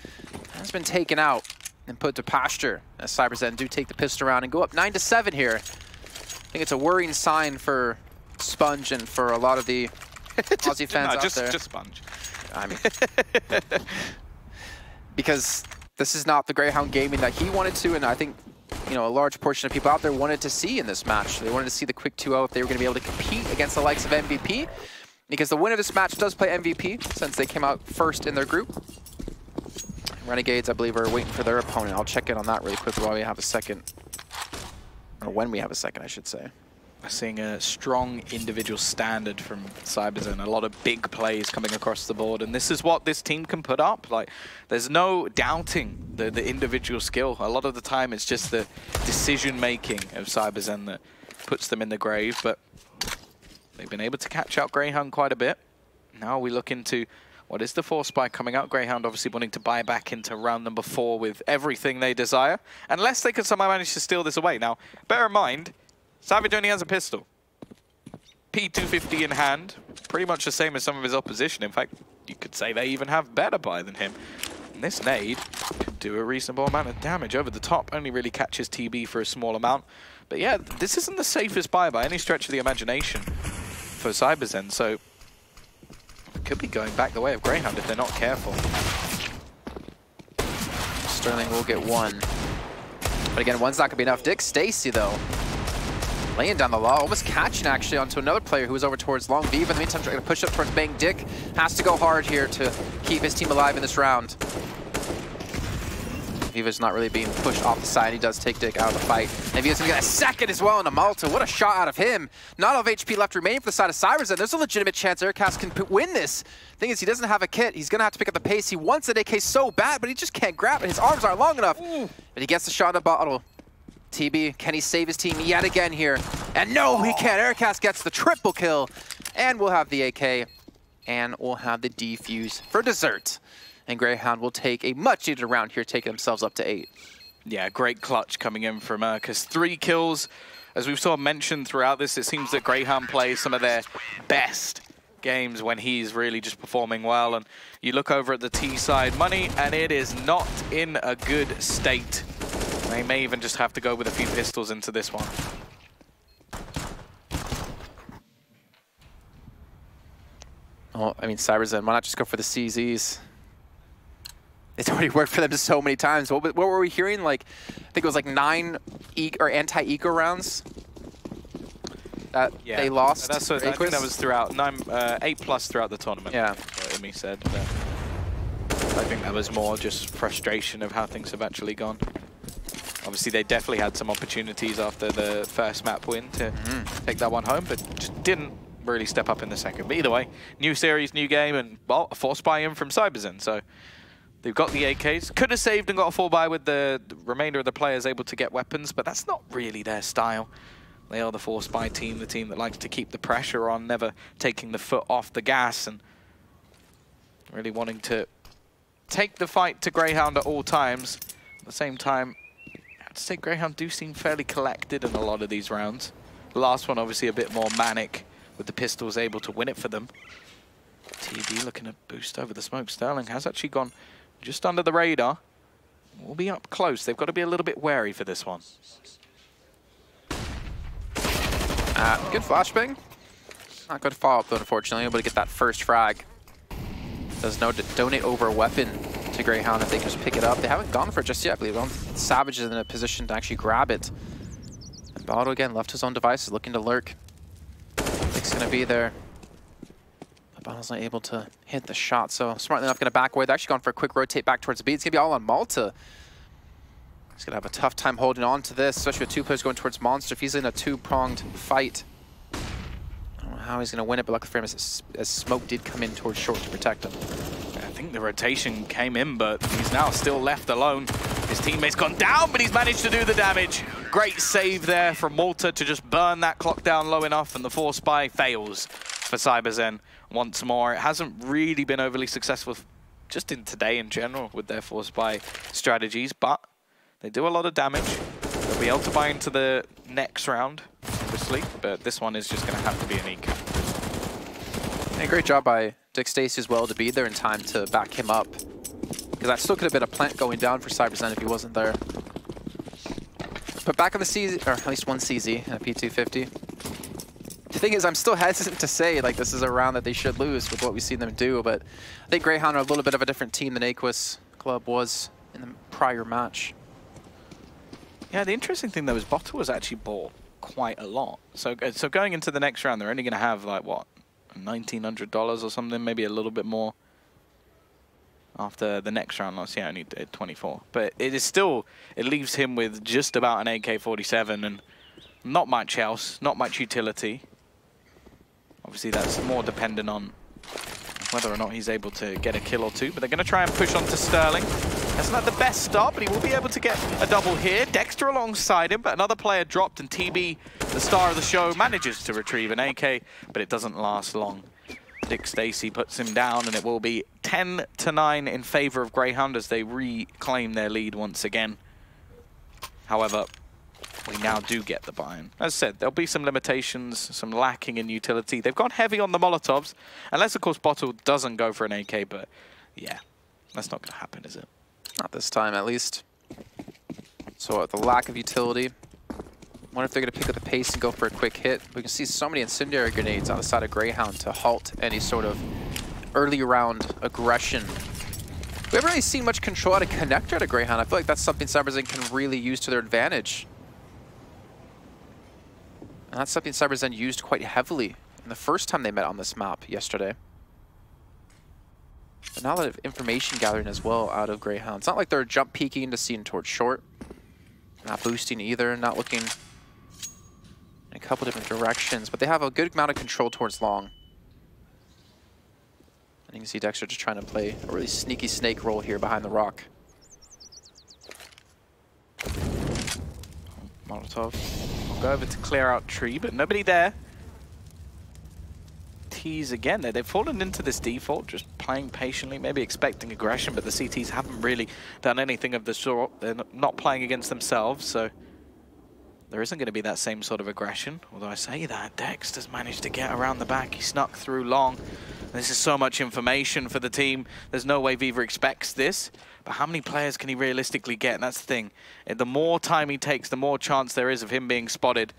has been taken out and put to pasture as CyberZen do take the pistol round and go up 9-7 here. I think it's a worrying sign for Sponge and for a lot of the Aussie fans out there. Just Sponge. I mean, because this is not the Grayhound Gaming that he wanted to, and I think, you know, a large portion of people out there wanted to see in this match. They wanted to see the quick 2-0 if they were going to be able to compete against the likes of MVP, because the winner of this match does play MVP since they came out first in their group. Renegades, I believe, are waiting for their opponent. I'll check in on that really quickly while we have a second, or when we have a second, I should say. Seeing a strong individual standard from CyberZen, a lot of big plays coming across the board, and this is what this team can put up. Like, there's no doubting the individual skill. A lot of the time it's just the decision making of CyberZen that puts them in the grave, but they've been able to catch out Grayhound quite a bit. Now we look into what is the force buy coming out. Grayhound obviously wanting to buy back into round number 4 with everything they desire, unless they could somehow manage to steal this away. Now, bear in mind, Savage only has a pistol. P250 in hand, pretty much the same as some of his opposition. In fact, you could say they even have better buy than him. And this nade could do a reasonable amount of damage over the top. Only really catches TB for a small amount. But yeah, this isn't the safest buy by any stretch of the imagination for CyberZen. So it could be going back the way of Grayhound if they're not careful. Sterling will get one. But again, one's not going to be enough. Dick Stacy, though, laying down the law, almost catching actually onto another player who was over towards Long Viva. In the meantime, trying to push up towards Bang. Dick has to go hard here to keep his team alive in this round. Viva's not really being pushed off the side. He does take Dick out of the fight. And Viva's going to get a second as well into Malta. What a shot out of him. Not enough HP left remaining for the side of CyberZen. There's a legitimate chance Aircast can win this. Thing is, he doesn't have a kit. He's going to have to pick up the pace. He wants an AK so bad, but he just can't grab it. His arms aren't long enough. Ooh. But he gets the shot in the bottle. TB, can he save his team yet again here? And no, he can't. Aircast gets the triple kill. And we'll have the AK. And we'll have the defuse for dessert. And Grayhound will take a much needed round here, taking themselves up to 8. Yeah, great clutch coming in from Urcus. 3 kills. As we've sort of mentioned throughout this, it seems that Grayhound plays some of their best games when he's really just performing well. And you look over at the T side, money, and it is not in a good state. They may even just have to go with a few pistols into this one. Well, I mean, CyberZen, why not just go for the CZs? It's already worked for them so many times. What were we hearing? Like, I think it was like 9 anti-eco rounds that they lost. That's what, I think that was throughout 8+ throughout the tournament. Yeah, what Imi said. But I think that was more just frustration of how things have actually gone. Obviously, they definitely had some opportunities after the first map win to take that one home, but just didn't really step up in the second. But either way, new series, new game, and, well, a force buy in from CyberZen. So they've got the AKs. Could have saved and got a 4-buy with the remainder of the players able to get weapons, but that's not really their style. They are the force buy team, the team that likes to keep the pressure on, never taking the foot off the gas, and really wanting to take the fight to Grayhound at all times. At the same time, to say Grayhound do seem fairly collected in a lot of these rounds. The last one obviously a bit more manic, with the pistols able to win it for them. TB looking to boost over the smoke. Sterling has actually gone just under the radar. We'll be up close. They've got to be a little bit wary for this one. Good flashbang. Not good follow-up though, unfortunately. Able to get that first frag. Does no donate over a weapon to Grayhound if they can just pick it up. They haven't gone for it just yet, I believe. Savage is in a position to actually grab it. And Bottle again left his own devices, looking to lurk. Nick's going to be there. But Bottle's not able to hit the shot, so smartly enough going to back away. They're actually gone for a quick rotate back towards the B. It's going to be all on Malta. He's going to have a tough time holding on to this, especially with two players going towards Monster. If he's in a two-pronged fight, I don't know how he's going to win it, but luckily for him, as Smoke did come in towards short to protect him. I think the rotation came in, but he's now still left alone. His teammate's gone down, but he's managed to do the damage. Great save there from Malta to just burn that clock down low enough, and the Force Spy fails for CyberZen once more. It hasn't really been overly successful just in today in general with their Force Spy strategies, but they do a lot of damage. They'll be able to buy into the next round, obviously, but this one is just going to have to be an eco. And great job by Dick Stacey as well to be there in time to back him up. Because that still could have been a plant going down for CyberZen if he wasn't there. But back on the CZ, or at least one CZ, a P250. The thing is, I'm still hesitant to say like this is a round that they should lose with what we've seen them do, but I think Grayhound are a little bit of a different team than Aquis Club was in the prior match. Yeah, the interesting thing though is Bottle was actually bought quite a lot. So going into the next round, they're only going to have like what, $1,900 or something, maybe a little bit more. After the next round, last year, only did 24. But it is still, it leaves him with just about an AK-47 and not much else, not much utility. Obviously, that's more dependent on whether or not he's able to get a kill or two. But they're going to try and push on to Sterling. That's not the best start, but he will be able to get a double here. Dexter alongside him, but another player dropped, and TB, the star of the show, manages to retrieve an AK, but it doesn't last long. Dick Stacey puts him down, and it will be 10-9 in favor of Grayhound as they reclaim their lead once again. However, we now do get the buy-in. As I said, there'll be some limitations, some lacking in utility. They've gone heavy on the Molotovs, unless, of course, Bottle doesn't go for an AK, but yeah, that's not going to happen, is it? Not this time, at least. So the lack of utility. I wonder if they're going to pick up the pace and go for a quick hit. We can see so many incendiary grenades on the side of Grayhound to halt any sort of early round aggression. We haven't really seen much control out of connector out of Grayhound. I feel like that's something CyberZen can really use to their advantage. And that's something CyberZen used quite heavily in the first time they met on this map yesterday. But now a lot of information gathering as well out of Grayhound. It's not like they're jump peeking to see towards short. Not boosting either, not looking in a couple different directions, but they have a good amount of control towards long. And you can see Dexter just trying to play a really sneaky snake role here behind the rock. Molotov will go over to clear out tree, but nobody there. T's again, they've fallen into this default, just playing patiently, maybe expecting aggression, but the CTs haven't really done anything of the sort. They're not playing against themselves, so there isn't going to be that same sort of aggression. Although I say that, Dexter's managed to get around the back. He snuck through long. This is so much information for the team. There's no way Viva expects this. But how many players can he realistically get? And that's the thing. The more time he takes, the more chance there is of him being spotted.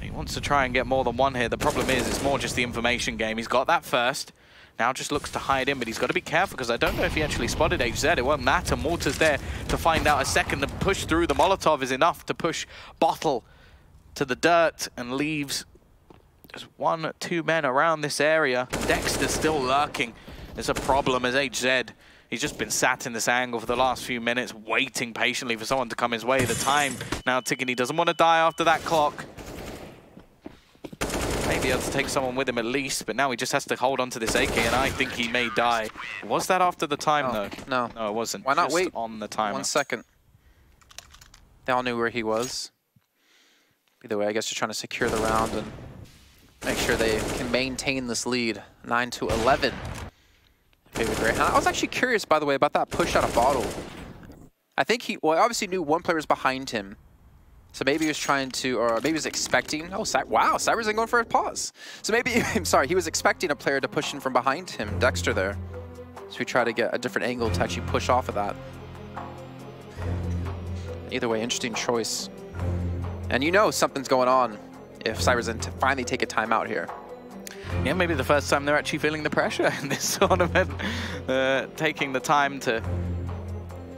He wants to try and get more than one here. The problem is, it's more just the information game. He's got that first. Now just looks to hide in, but he's got to be careful because I don't know if he actually spotted HZ. It won't matter. Mortar's there to find out a second. The push through the Molotov is enough to push Bottle to the dirt and leaves just 1-2 men around this area. Dexter's still lurking. It's a problem as HZ. He's just been sat in this angle for the last few minutes, waiting patiently for someone to come his way. The time now ticking. He doesn't want to die after that clock. Maybe able to take someone with him at least, but now he just has to hold on to this AK, and I think he may die. Was that after the time, though? No. No, it wasn't. Why not just wait on the timer. 1 second? They all knew where he was. Either way, I guess you're trying to secure the round and make sure they can maintain this lead. 9-11. Favorite Grayhound. I was actually curious, by the way, about that push out of Bottle. I think he, well, obviously knew one player was behind him. So maybe he was trying to, or maybe he was expecting, oh, wow, CyberZen going for a pause. So maybe, I'm sorry, he was expecting a player to push in from behind him, Dexter there. So we try to get a different angle to actually push off of that. Either way, interesting choice. And you know something's going on if CyberZen finally take a timeout here. yeah, maybe the first time they're actually feeling the pressure in this tournament. Taking the time to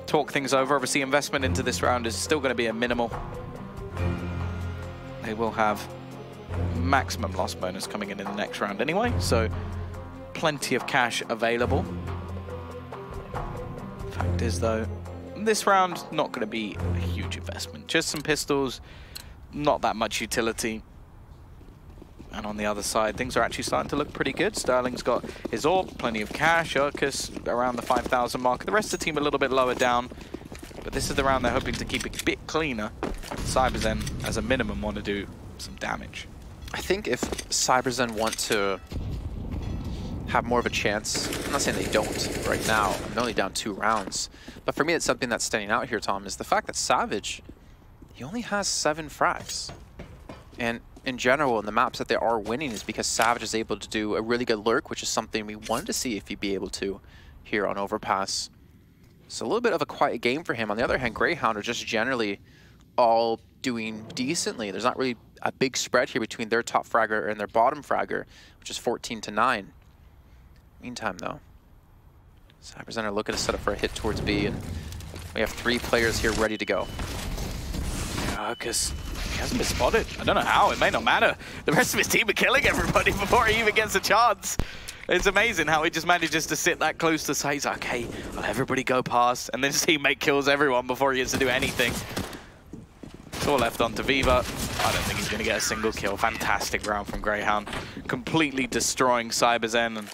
talk things over. Obviously, investment into this round is still going to be a minimal. They will have maximum loss bonus coming in the next round anyway, so plenty of cash available. Fact is, though, this round not going to be a huge investment. Just some pistols, not that much utility. And on the other side, things are actually starting to look pretty good. Sterling's got his AWP, plenty of cash. Urkus around the 5,000 mark. The rest of the team a little bit lower down. But this is the round they're hoping to keep a bit cleaner. CyberZen, as a minimum, want to do some damage. I think if CyberZen want to have more of a chance, I'm not saying they don't right now. I'm only down 2 rounds. But for me, it's something that's standing out here, Tom, is the fact that Savage, he only has 7 frags. And in general, in the maps that they are winning is because Savage is able to do a really good lurk, which is something we wanted to see if he'd be able to here on Overpass. So a little bit of a quiet game for him. On the other hand, Grayhound are just generally all doing decently. There's not really a big spread here between their top fragger and their bottom fragger, which is 14-9. Meantime, though, CyberZen are looking to set up for a hit towards B, and we have 3 players here ready to go. Yeah, because he hasn't been spotted. I don't know how. It may not matter. The rest of his team are killing everybody before he even gets a chance. It's amazing how he just manages to sit that close to say, he's like, okay, I'll let everybody go past, and then his teammate kills everyone before he gets to do anything. It's all left on to Viva. I don't think he's going to get a single kill. Fantastic round from Grayhound. Completely destroying CyberZen, and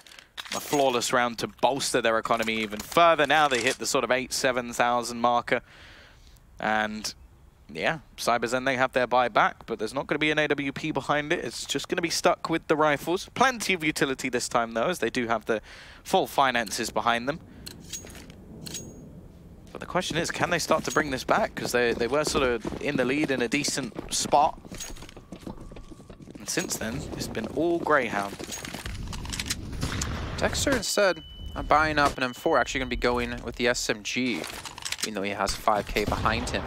a flawless round to bolster their economy even further. Now they hit the sort of 8,000-7,000 marker. And yeah, CyberZen, they have their buy back, but there's not going to be an AWP behind it. It's just going to be stuck with the rifles. Plenty of utility this time, though, as they do have the full finances behind them. But the question is, can they start to bring this back? Because they were sort of in the lead in a decent spot. And since then, it's been all Grayhound. Dexter instead, buying up an M4, actually going to be going with the SMG, even though he has 5K behind him.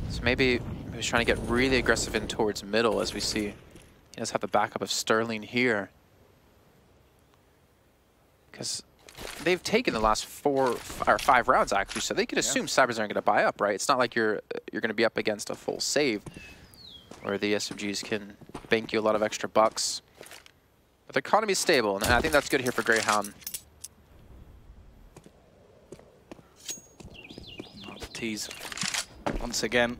So maybe he's trying to get really aggressive in towards middle, as we see. He does have the backup of Sterling here. Because they've taken the last 4 or 5 rounds, actually, so they could assume CyberZen are going to buy up, right? It's not like you're going to be up against a full save, where the SMGs can bank you a lot of extra bucks. But the economy's stable, and I think that's good here for Grayhound. Not the tease once again.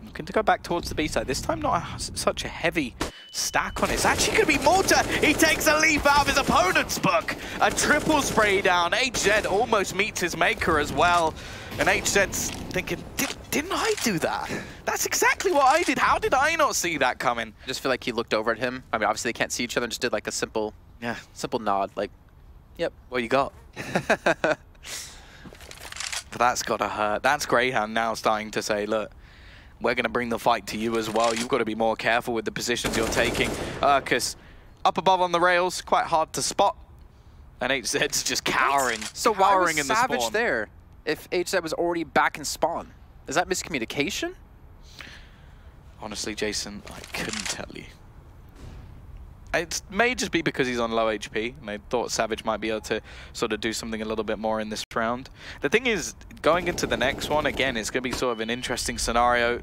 Looking to go back towards the B side. This time not such a heavy stack on it. It's actually going to be Mortar. He takes a leaf out of his opponent's book. A triple spray down. HZ almost meets his maker as well. And HZ's thinking, didn't I do that? That's exactly what I did. How did I not see that coming? I just feel like he looked over at him. I mean, obviously they can't see each other and just did like a simple nod. Like, yep. What you got? But that's got to hurt. That's Grayhound now starting to say, look, we're going to bring the fight to you as well. You've got to be more careful with the positions you're taking. Urkus up above on the rails, quite hard to spot. And HZ's just cowering. So why was Savage there if HZ was already back in spawn? Is that miscommunication? Honestly, Jason, I couldn't tell you. It may just be because he's on low HP, and they thought Savage might be able to sort of do something a little bit more in this round. The thing is, going into the next one, again, it's going to be sort of an interesting scenario.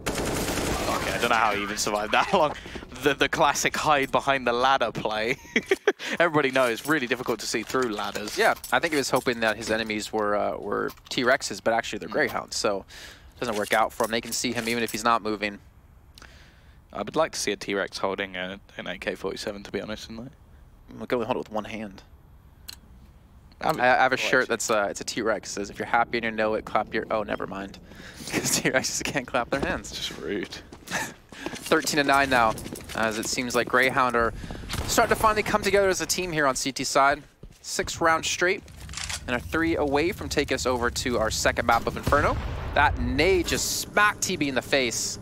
Okay, I don't know how he even survived that long. The classic hide behind the ladder play. Everybody knows it's really difficult to see through ladders. Yeah, I think he was hoping that his enemies were T-Rexes, but actually they're Greyhounds, so it doesn't work out for him. They can see him even if he's not moving. I would like to see a T-Rex holding an AK-47, to be honest. We can only hold it with one hand. I have a shirt that's it's a T-Rex. It says, if you're happy and you know it, clap your... Oh, never mind. Because T-Rexes can't clap their hands. It's just rude. 13-9 now, as it seems like Grayhound are starting to finally come together as a team here on CT side. 6 rounds straight, and are 3 away from taking us over to our second map of Inferno. That nade just smacked TB in the face.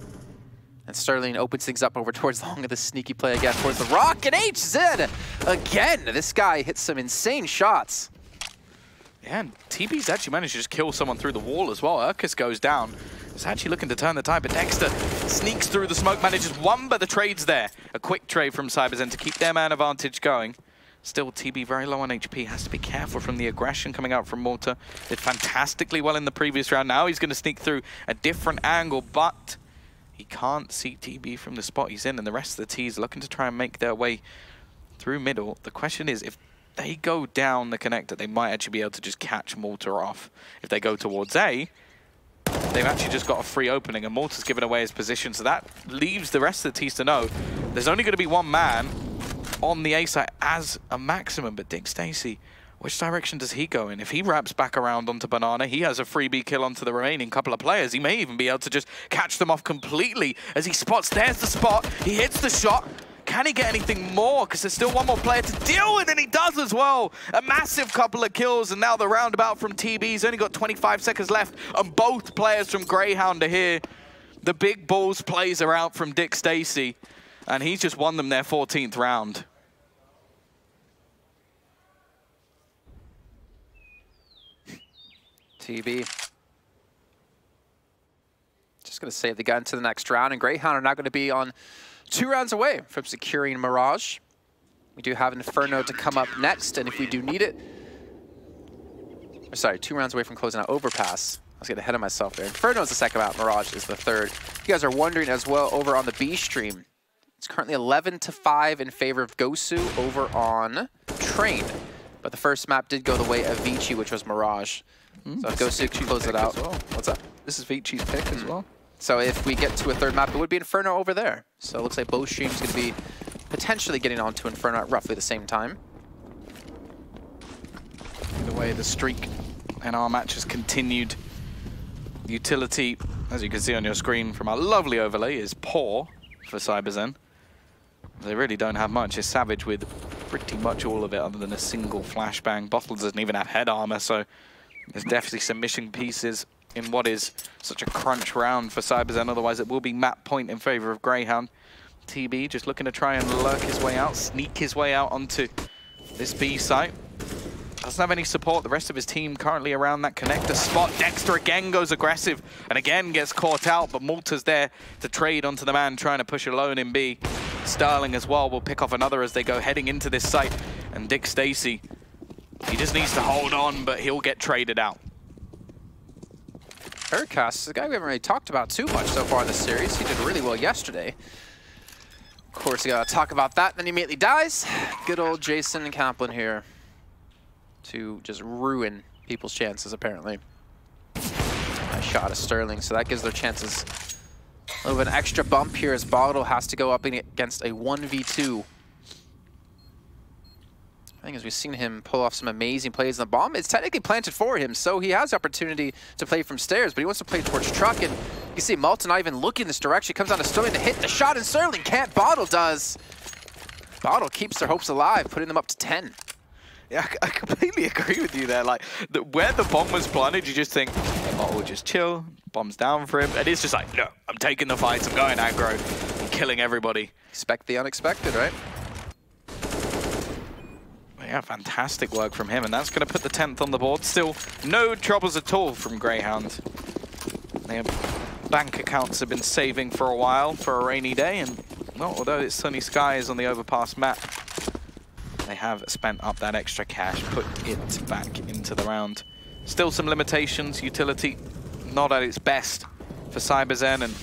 And Sterling opens things up over towards long of the sneaky play again towards the rock, and HZ again. This guy hits some insane shots. Yeah, and TB's actually managed to just kill someone through the wall as well. Urkus goes down. was actually looking to turn the tide, but Dexter sneaks through the smoke, manages one, but the trade's there. A quick trade from CyberZen to keep their man advantage going. Still, TB very low on HP, has to be careful from the aggression coming out from Malta. Did fantastically well in the previous round. Now he's going to sneak through a different angle, but he can't see TB from the spot he's in, and the rest of the T's looking to try and make their way through middle. The question is, if they go down the connector, they might actually be able to just catch Malta off. If they go towards A, they've actually just got a free opening, and Malta's given away his position, so that leaves the rest of the T's to know there's only going to be one man on the A side as a maximum. But Dick Stacey, which direction does he go in? If he wraps back around onto Banana, he has a freebie kill onto the remaining couple of players. He may even be able to just catch them off completely as he spots, there's the spot, he hits the shot. Can he get anything more? Because there's still one more player to deal with, and he does as well. A massive couple of kills, and now the roundabout from TB. He's only got 25 seconds left, and both players from Grayhound are here. The big balls plays are out from Dick Stacey, and he's just won them their 14th round. TB. Just going to save the gun to the next round, and Grayhound are now going to be on 2 rounds away from securing Mirage. We do have Inferno to come up next, and if we do need it... Sorry, 2 rounds away from closing out Overpass. I was getting ahead of myself there. Inferno is the second round, Mirage is the third. You guys are wondering as well over on the B stream. It's currently 11-5 in favor of Gosu over on Train. But the first map did go the way of Vici, which was Mirage. So if Gosu can close it out. Well. What's up? This is Vici's pick as well. So if we get to a third map, it would be Inferno over there. So it looks like both streams going to be potentially getting onto Inferno at roughly the same time. Either way, the streak in our match has continued. Utility, as you can see on your screen from our lovely overlay, is poor for CyberZen. They really don't have much. It's Savage with pretty much all of it other than a single flashbang. Bottle doesn't even have head armor, so there's definitely some missing pieces in what is such a crunch round for CyberZen. Otherwise, it will be map point in favor of Grayhound. TB just looking to try and lurk his way out, sneak his way out onto this B site. Doesn't have any support. The rest of his team currently around that connector spot. Dexter again goes aggressive and again gets caught out, but Malta's there to trade onto the man trying to push alone in B. Sterling as well will pick off another as they go heading into this site. And Dick Stacey, he just needs to hold on, but he'll get traded out. Overpass is a guy we haven't really talked about too much so far in this series. He did really well yesterday. Of course, you gotta talk about that, then he immediately dies. Good old Jason Kaplan here to just ruin people's chances, apparently. Nice shot of Sterling, so that gives their chances a little bit of an extra bump here as Bottle has to go up against a 1v2. I think as we've seen him pull off some amazing plays on the bomb, it's technically planted for him, so he has the opportunity to play from stairs, but he wants to play towards truck, and you can see Malta not even looking this direction. He comes down to Sterling to hit the shot, and Sterling can't. Bottle does. Bottle keeps their hopes alive, putting them up to 10. Yeah, I completely agree with you there. Like, where the bomb was planted, you just think, Bottle will just chill, bomb's down for him, and it's just like, no, I'm taking the fight, I'm going aggro, I'm killing everybody. Expect the unexpected, right? Yeah, fantastic work from him, and that's going to put the 10th on the board. Still, no troubles at all from Grayhound. Their bank accounts have been saving for a while for a rainy day, and well, although it's sunny skies on the Overpass map, they have spent up that extra cash, put it back into the round. Still some limitations, utility not at its best for CyberZen, and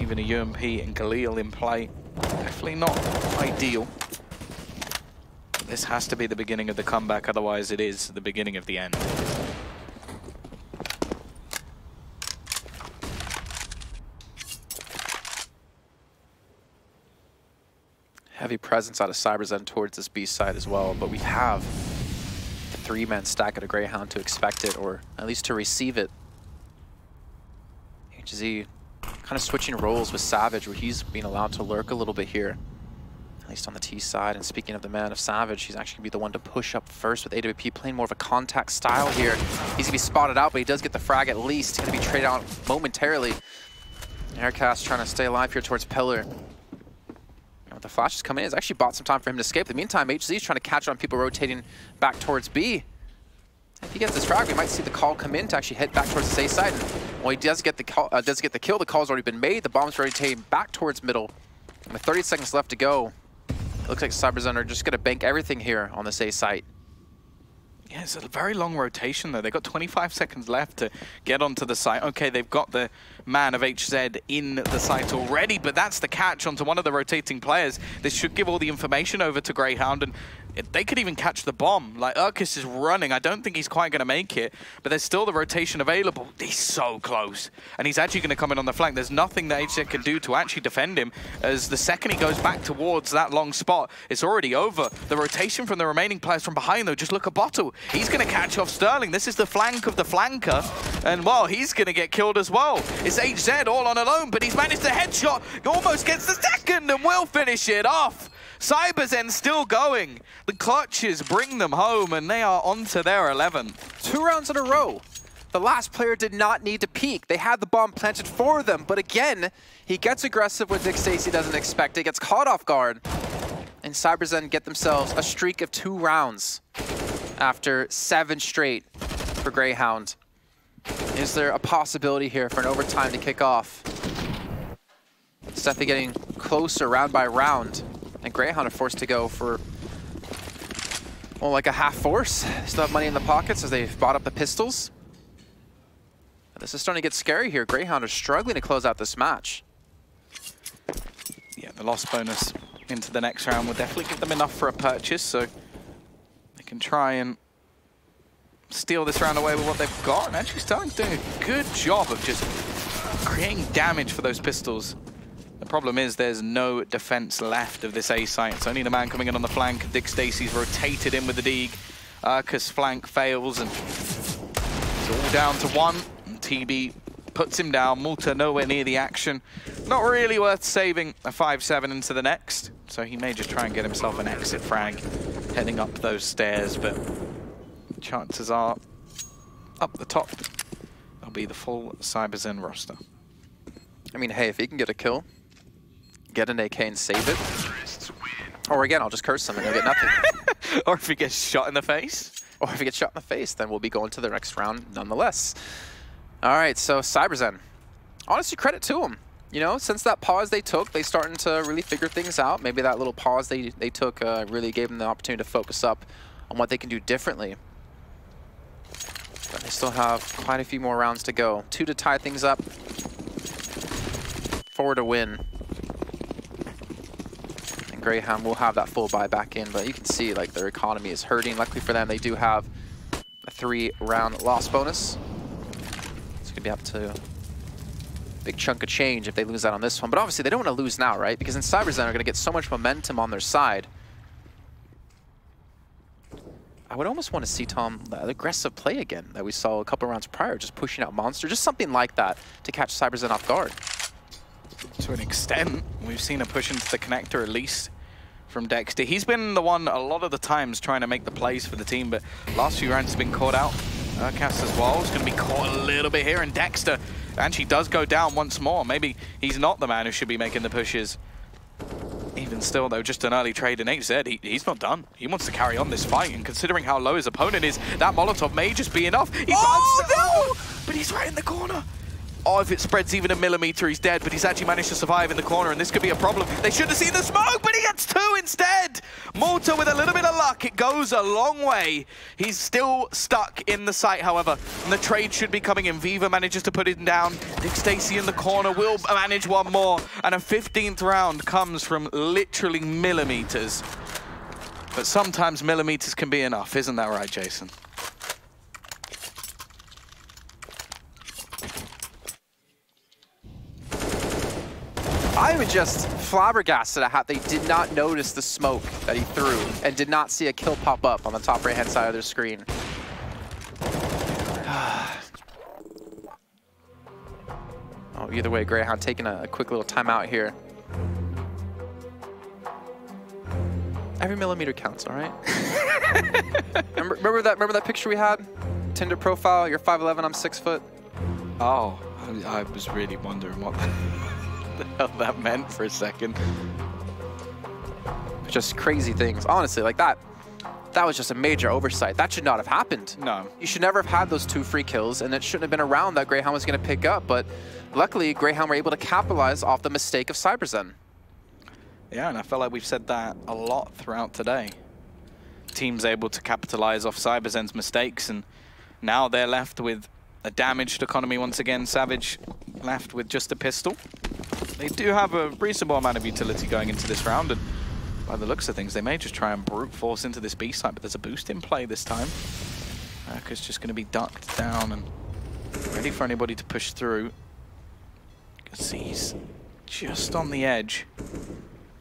even a UMP and Galil in play. Definitely not ideal. This has to be the beginning of the comeback, otherwise it is the beginning of the end. Heavy presence out of CyberZen towards this B side as well, but we have a 3-man stack at a Grayhound to expect it, or at least to receive it. HZ kind of switching roles with Savage, where he's being allowed to lurk a little bit here. At least on the T side, and speaking of the man of Savage, he's actually going to be the one to push up first with AWP, playing more of a contact style here. He's going to be spotted out, but he does get the frag at least. He's going to be traded out momentarily. Aircast trying to stay alive here towards Pillar. The flash is coming in. It's actually bought some time for him to escape. In the meantime, HZ is trying to catch on people rotating back towards B. If he gets this frag, we might see the call come in to actually head back towards the A side. And Well, he does get the kill. The call's already been made. The bomb's already taken back towards middle. And with 30 seconds left to go, it looks like CyberZen are just going to bank everything here on this A site. Yeah, it's a very long rotation, though. They've got 25 seconds left to get onto the site. Okay, they've got the man of HZ in the site already, but that's the catch onto one of the rotating players. This should give all the information over to Grayhound, and they could even catch the bomb. Like, Urkus is running. I don't think he's quite going to make it, but there's still the rotation available. He's so close, and he's actually going to come in on the flank. There's nothing that HZ can do to actually defend him, as the second he goes back towards that long spot, it's already over. The rotation from the remaining players from behind, though, just look at Bottle. He's going to catch off Sterling. This is the flank of the flanker, and, well, he's going to get killed as well. It's HZ all on alone, but he's managed the headshot. He almost gets the second and will finish it off. CyberZen still going. The clutches bring them home, and they are on to their 11th. 2 rounds in a row. The last player did not need to peek. They had the bomb planted for them, but again, he gets aggressive when Dick Stacy doesn't expect it, gets caught off guard, and CyberZen get themselves a streak of 2 rounds after 7 straight for Grayhound. Is there a possibility here for an overtime to kick off? It's definitely getting closer round by round. And Grayhound are forced to go for, well, like a half force. They still have money in the pockets as they've bought up the pistols. But this is starting to get scary here. Grayhound are struggling to close out this match. Yeah, the loss bonus into the next round will definitely give them enough for a purchase, so they can try and steal this round away with what they've got. And actually Sterling's doing a good job of just creating damage for those pistols. The problem is there's no defense left of this A site. It's only the man coming in on the flank. Dick Stacy's rotated in with the Deeg. Urkus flank fails, and it's all down to 1. And TB puts him down. Malta nowhere near the action. Not really worth saving a 5-7 into the next. So he may just try and get himself an exit frag heading up those stairs, but chances are up the top there'll be the full CyberZen roster. I mean, hey, if he can get a kill, get an AK and save it. Or again, I'll just curse him and he'll get nothing. Or if he gets shot in the face. Or if he gets shot in the face, then we'll be going to the next round nonetheless. All right, so CyberZen. Honestly, credit to them. You know, since that pause they took, they starting to really figure things out. Maybe that little pause they took really gave them the opportunity to focus up on what they can do differently. But they still have quite a few more rounds to go. 2 to tie things up. 4 to win. And Grayhound will have that full buy back in, but you can see like their economy is hurting. Luckily for them, they do have a 3-round loss bonus. It's gonna be up to a big chunk of change if they lose out on this one. But obviously they don't want to lose now, right? Because then CyberZen are gonna get so much momentum on their side. I would almost want to see, Tom, the aggressive play again that we saw a couple rounds prior, just pushing out Monster, just something like that to catch CyberZen off guard. To an extent, we've seen a push into the connector, at least from Dexter. He's been the one a lot of the times trying to make the plays for the team, but last few rounds has been caught out. Urkas as well is going to be caught a little bit here, and Dexter actually does go down once more. Maybe he's not the man who should be making the pushes. Even still, though, just an early trade in HZ, he's not done. He wants to carry on this fight, and considering how low his opponent is, that Molotov may just be enough. He no! But he's right in the corner. Oh, if it spreads even a millimeter, he's dead, but he's actually managed to survive in the corner, and this could be a problem. They should have seen the smoke, but he gets 2 instead. Malta, with a little bit of luck, it goes a long way. He's still stuck in the site, however, and the trade should be coming in. Viva manages to put him down. Dick Stacy in the corner will manage one more, and a 15th round comes from literally millimeters. But sometimes millimeters can be enough, isn't that right, Jason? I was just flabbergasted at how they did not notice the smoke that he threw and did not see a kill pop up on the top right-hand side of their screen. Oh, either way, Grayhound taking a quick little timeout here. Every millimeter counts, all right? remember that picture we had? Tinder profile, you're 5'11", I'm 6 foot. Oh, I was really wondering what the hell that meant for a second. Just crazy things, honestly, like that. that was just a major oversight. That should not have happened. No. You should never have had those 2 free kills, and it shouldn't have been a round that Grayhound was going to pick up, but luckily, Grayhound were able to capitalize off the mistake of CyberZen. Yeah, and I feel like we've said that a lot throughout today. Teams able to capitalize off CyberZen's mistakes, and now they're left with a damaged economy once again. Savage left with just a pistol. They do have a reasonable amount of utility going into this round, and by the looks of things, they may just try and brute force into this B site, but there's a boost in play this time. It's just going to be ducked down and ready for anybody to push through. You can see he's just on the edge.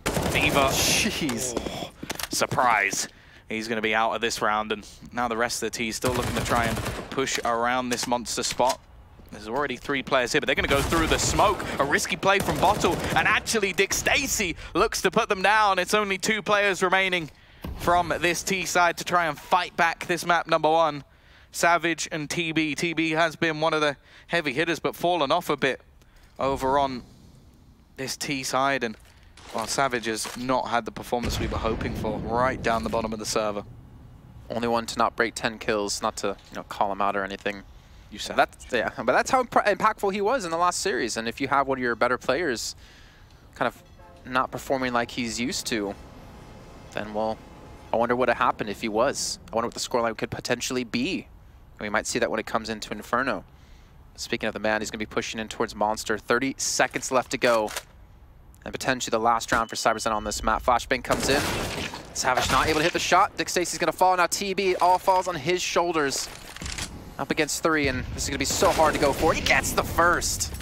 Fever. Jeez. Oh, surprise. He's going to be out of this round, and now the rest of the T still looking to try and push around this monster spot. There's already 3 players here, but they're going to go through the smoke. A risky play from Bottle, and actually Dick Stacy looks to put them down. It's only 2 players remaining from this T side to try and fight back this map number 1. Savage and TB. TB has been one of the heavy hitters, but fallen off a bit over on this T side, and well, Savage has not had the performance we were hoping for right down the bottom of the server. Only one to not break 10 kills, not to call him out or anything. You said yeah, but that's how impactful he was in the last series. And if you have one of your better players kind of not performing like he's used to, then, well, I wonder what would have happened if he was. I wonder what the scoreline could potentially be. And we might see that when it comes into Inferno. Speaking of the man, he's going to be pushing in towards Monster. 30 seconds left to go. And potentially the last round for CyberZen on this map. Flashbang comes in. Savage not able to hit the shot. Dick Stacy's going to fall. Now TB, it all falls on his shoulders. Up against 3, and this is going to be so hard to go for. He gets the first.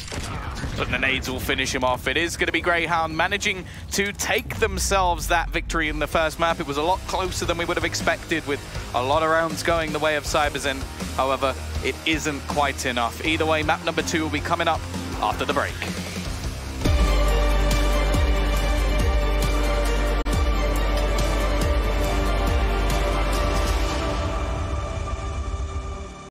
But the nades will finish him off. It is going to be Grayhound managing to take themselves that victory in the first map. It was a lot closer than we would have expected, with a lot of rounds going the way of CyberZen. However, it isn't quite enough. Either way, map number 2 will be coming up after the break.